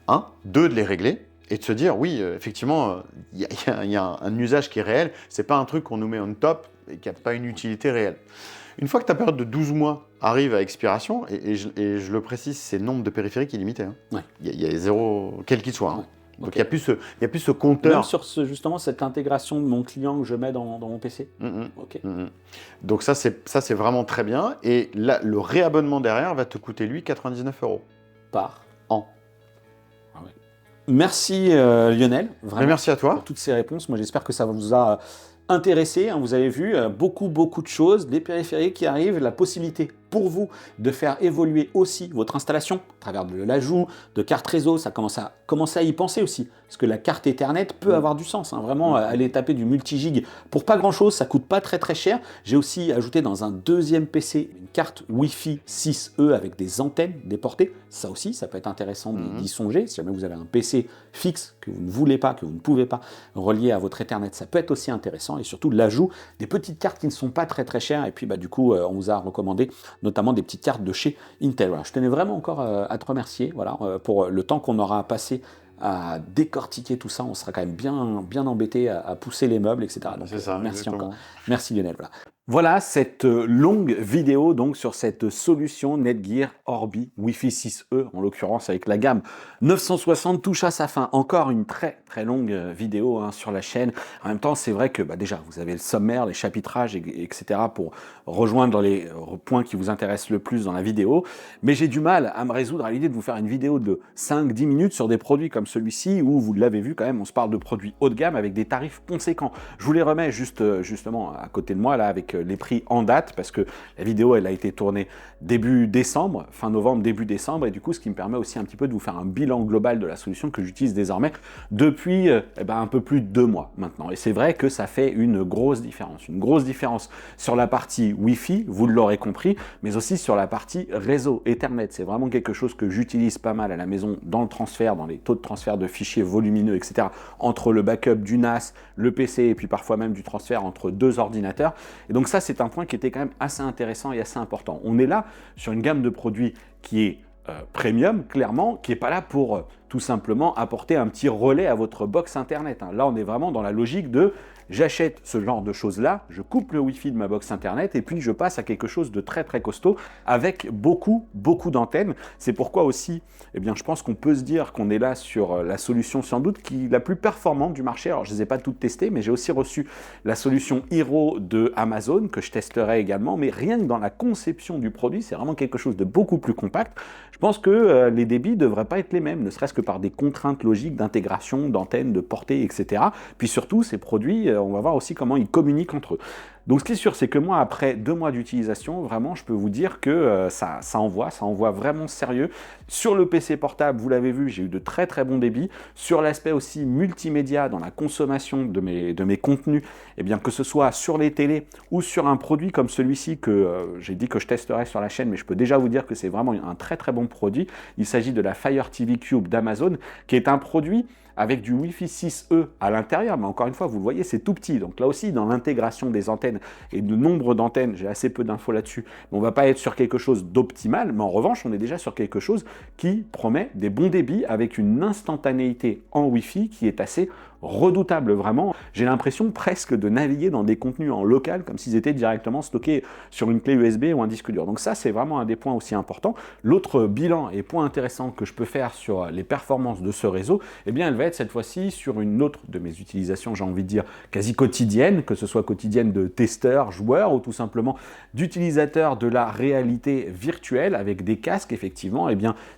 1. 2, de les régler. Et de se dire, oui, effectivement, il y a un usage qui est réel. C'est pas un truc qu'on nous met on top et qui n'a pas une utilité réelle. Une fois que ta période de 12 mois arrive à expiration, et je le précise, c'est le nombre de périphériques illimité. Il y a 0, quel qu'il soit. Donc il n'y a plus ce compteur. Même sur justement cette intégration de mon client que je mets dans mon PC. Donc ça c'est vraiment très bien. Et là, le réabonnement derrière va te coûter, lui, 99 € par an. Merci Lionel, vraiment, merci à toi pour toutes ces réponses. Moi j'espère que ça vous a intéressé. Vous avez vu beaucoup de choses, des périphériques qui arrivent, la possibilité pour vous de faire évoluer aussi votre installation à travers de l'ajout de cartes réseau. Ça commence à y penser aussi, parce que la carte Ethernet peut avoir du sens. Vraiment, aller taper du multigig pour pas grand-chose, ça coûte pas très cher. J'ai aussi ajouté dans un deuxième PC une carte Wi-Fi 6E avec des antennes déportées. Ça aussi, ça peut être intéressant d'y songer. Si jamais vous avez un PC fixe que vous ne voulez pas, que vous ne pouvez pas relier à votre Ethernet, ça peut être aussi intéressant. Et surtout, l'ajout des petites cartes qui ne sont pas très chères. Et puis, du coup, on vous a recommandé notamment des petites cartes de chez Intel. Voilà, je tenais vraiment encore à te remercier voilà, pour le temps qu'on aura passé à décortiquer tout ça. On sera quand même bien embêté à pousser les meubles, etc. Donc, C'est ça, merci exactement. encore. Merci Lionel. Voilà. Voilà cette longue vidéo donc sur cette solution Netgear Orbi Wi-Fi 6E, en l'occurrence avec la gamme 960, touche à sa fin. Encore une très longue vidéo hein, sur la chaîne. En même temps, c'est vrai que déjà, vous avez le sommaire, les chapitrages, etc. pour rejoindre les points qui vous intéressent le plus dans la vidéo. Mais j'ai du mal à me résoudre à l'idée de vous faire une vidéo de 5-10 minutes sur des produits comme celui-ci, où vous l'avez vu quand même, on se parle de produits haut de gamme avec des tarifs conséquents. Je vous les remets justement à côté de moi, là, avec les prix en date, parce que la vidéo, elle a été tournée début décembre, fin novembre, début décembre, et du coup, ce qui me permet aussi un petit peu de vous faire un bilan global de la solution que j'utilise désormais depuis un peu plus de 2 mois maintenant. Et c'est vrai que ça fait une grosse différence sur la partie Wi-Fi, vous l'aurez compris, mais aussi sur la partie réseau Ethernet. C'est vraiment quelque chose que j'utilise pas mal à la maison dans le transfert, dans les taux de transfert de fichiers volumineux, etc. entre le backup du NAS, le PC et puis parfois même du transfert entre 2 ordinateurs. Et donc ça, c'est un point qui était quand même assez intéressant et assez important. On est là sur une gamme de produits qui est premium, clairement, qui n'est pas là pour tout simplement apporter un petit relais à votre box internet. Hein. Là, on est vraiment dans la logique de j'achète ce genre de choses-là, je coupe le Wi-Fi de ma box internet et puis je passe à quelque chose de très costaud avec beaucoup d'antennes. C'est pourquoi aussi, je pense qu'on peut se dire qu'on est là sur la solution sans doute qui est la plus performante du marché. Alors, je ne les ai pas toutes testées, mais j'ai aussi reçu la solution Hero de Amazon que je testerai également. Mais rien que dans la conception du produit, c'est vraiment quelque chose de beaucoup plus compact. Je pense que les débits ne devraient pas être les mêmes, ne serait-ce que par des contraintes logiques d'intégration, d'antennes, de portée, etc. Puis surtout, ces produits, on va voir aussi comment ils communiquent entre eux. Donc ce qui est sûr, c'est que moi, après 2 mois d'utilisation, vraiment, je peux vous dire que ça envoie vraiment sérieux. Sur le PC portable, vous l'avez vu, j'ai eu de très bons débits. Sur l'aspect aussi multimédia, dans la consommation de mes contenus, que ce soit sur les télés ou sur un produit comme celui-ci que j'ai dit que je testerai sur la chaîne, mais je peux déjà vous dire que c'est vraiment un très bon produit. Il s'agit de la Fire TV Cube d'Amazon, qui est un produit avec du Wi-Fi 6E à l'intérieur, mais encore une fois, vous le voyez, c'est tout petit. Donc là aussi, dans l'intégration des antennes et de nombre d'antennes, j'ai assez peu d'infos là-dessus, mais on ne va pas être sur quelque chose d'optimal, mais en revanche, on est déjà sur quelque chose qui promet des bons débits avec une instantanéité en Wi-Fi qui est assez redoutable, vraiment. J'ai l'impression presque de naviguer dans des contenus en local, comme s'ils étaient directement stockés sur une clé USB ou un disque dur. Donc ça, c'est vraiment un des points aussi importants. L'autre bilan et point intéressant que je peux faire sur les performances de ce réseau, elle va être cette fois-ci sur une autre de mes utilisations, j'ai envie de dire, quasi quotidienne, que ce soit quotidienne de testeur, joueur ou tout simplement d'utilisateur de la réalité virtuelle avec des casques, effectivement.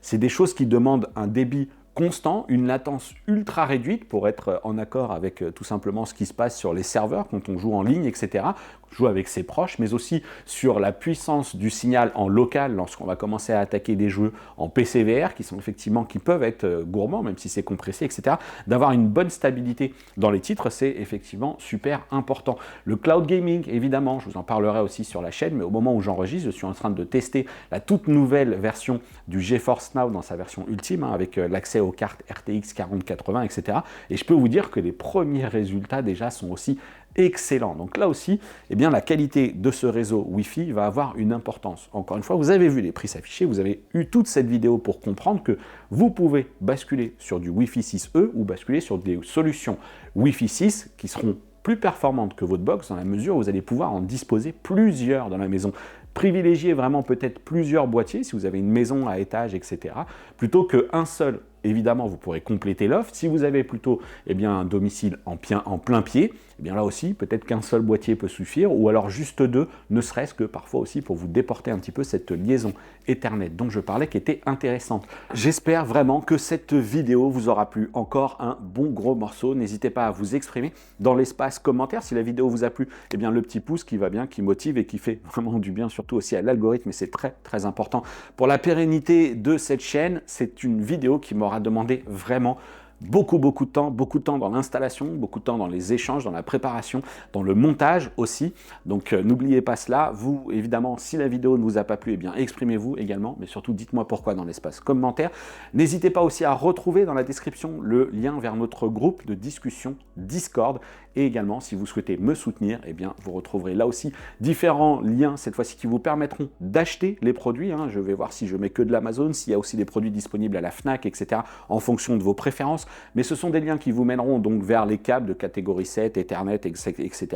C'est des choses qui demandent un débit constant, une latence ultra réduite pour être en accord avec tout simplement ce qui se passe sur les serveurs quand on joue en ligne, etc. Joue avec ses proches, mais aussi sur la puissance du signal en local lorsqu'on va commencer à attaquer des jeux en PCVR qui peuvent être gourmands, même si c'est compressé, etc. D'avoir une bonne stabilité dans les titres, c'est effectivement super important. Le cloud gaming, évidemment, je vous en parlerai aussi sur la chaîne, mais au moment où j'enregistre, je suis en train de tester la toute nouvelle version du GeForce Now dans sa version ultime, avec l'accès aux cartes RTX 4080, etc. Et je peux vous dire que les premiers résultats déjà sont aussi excellent. Donc là aussi, la qualité de ce réseau Wi-Fi va avoir une importance. Encore une fois, vous avez vu les prix s'afficher, vous avez eu toute cette vidéo pour comprendre que vous pouvez basculer sur du Wi-Fi 6E ou basculer sur des solutions Wi-Fi 6 qui seront plus performantes que votre box dans la mesure où vous allez pouvoir en disposer plusieurs dans la maison. Privilégiez vraiment peut-être plusieurs boîtiers si vous avez une maison à étage, etc. plutôt qu'un seul. Évidemment, vous pourrez compléter l'offre. Si vous avez plutôt un domicile en plein pied, là aussi, peut-être qu'un seul boîtier peut suffire, ou alors juste 2, ne serait-ce que parfois aussi pour vous déporter un petit peu cette liaison Ethernet dont je parlais, qui était intéressante. J'espère vraiment que cette vidéo vous aura plu. Encore un bon gros morceau. N'hésitez pas à vous exprimer dans l'espace commentaire. Si la vidéo vous a plu, le petit pouce qui va bien, qui motive et qui fait vraiment du bien, surtout aussi à l'algorithme, et c'est très important. Pour la pérennité de cette chaîne, c'est une vidéo qui m'aura demandé vraiment beaucoup de temps dans l'installation, beaucoup de temps dans les échanges, dans la préparation, dans le montage aussi. Donc n'oubliez pas cela. Vous, évidemment, si la vidéo ne vous a pas plu, eh bien exprimez-vous également, mais surtout dites-moi pourquoi dans l'espace commentaire. N'hésitez pas aussi à retrouver dans la description le lien vers notre groupe de discussion Discord. Et également, si vous souhaitez me soutenir, eh bien, vous retrouverez là aussi différents liens, cette fois-ci, qui vous permettront d'acheter les produits. Je vais voir si je mets que de l'Amazon, s'il y a aussi des produits disponibles à la Fnac, etc., en fonction de vos préférences. Mais ce sont des liens qui vous mèneront donc vers les câbles de catégorie 7, Ethernet, etc.,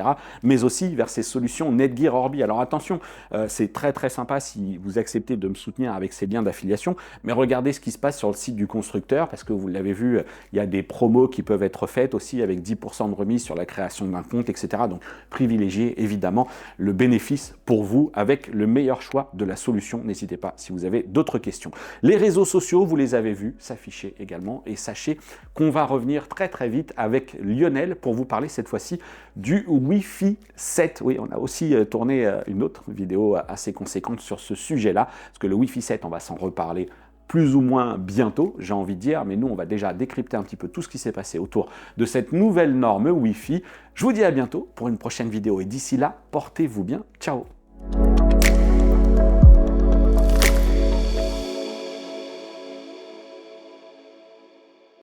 mais aussi vers ces solutions Netgear, Orbi. Alors attention, c'est très sympa si vous acceptez de me soutenir avec ces liens d'affiliation, mais regardez ce qui se passe sur le site du constructeur, parce que vous l'avez vu, il y a des promos qui peuvent être faites aussi avec 10% de remise sur la création d'un compte, etc. Donc privilégiez évidemment le bénéfice pour vous avec le meilleur choix de la solution. N'hésitez pas si vous avez d'autres questions. Les réseaux sociaux, vous les avez vus s'afficher également, et sachez qu'on va revenir très vite avec Lionel pour vous parler cette fois-ci du Wi-Fi 7. Oui, on a aussi tourné une autre vidéo assez conséquente sur ce sujet-là, parce que le Wi-Fi 7, on va s'en reparler plus ou moins bientôt, j'ai envie de dire, mais nous, on va déjà décrypter un petit peu tout ce qui s'est passé autour de cette nouvelle norme Wi-Fi. Je vous dis à bientôt pour une prochaine vidéo, et d'ici là, portez-vous bien. Ciao!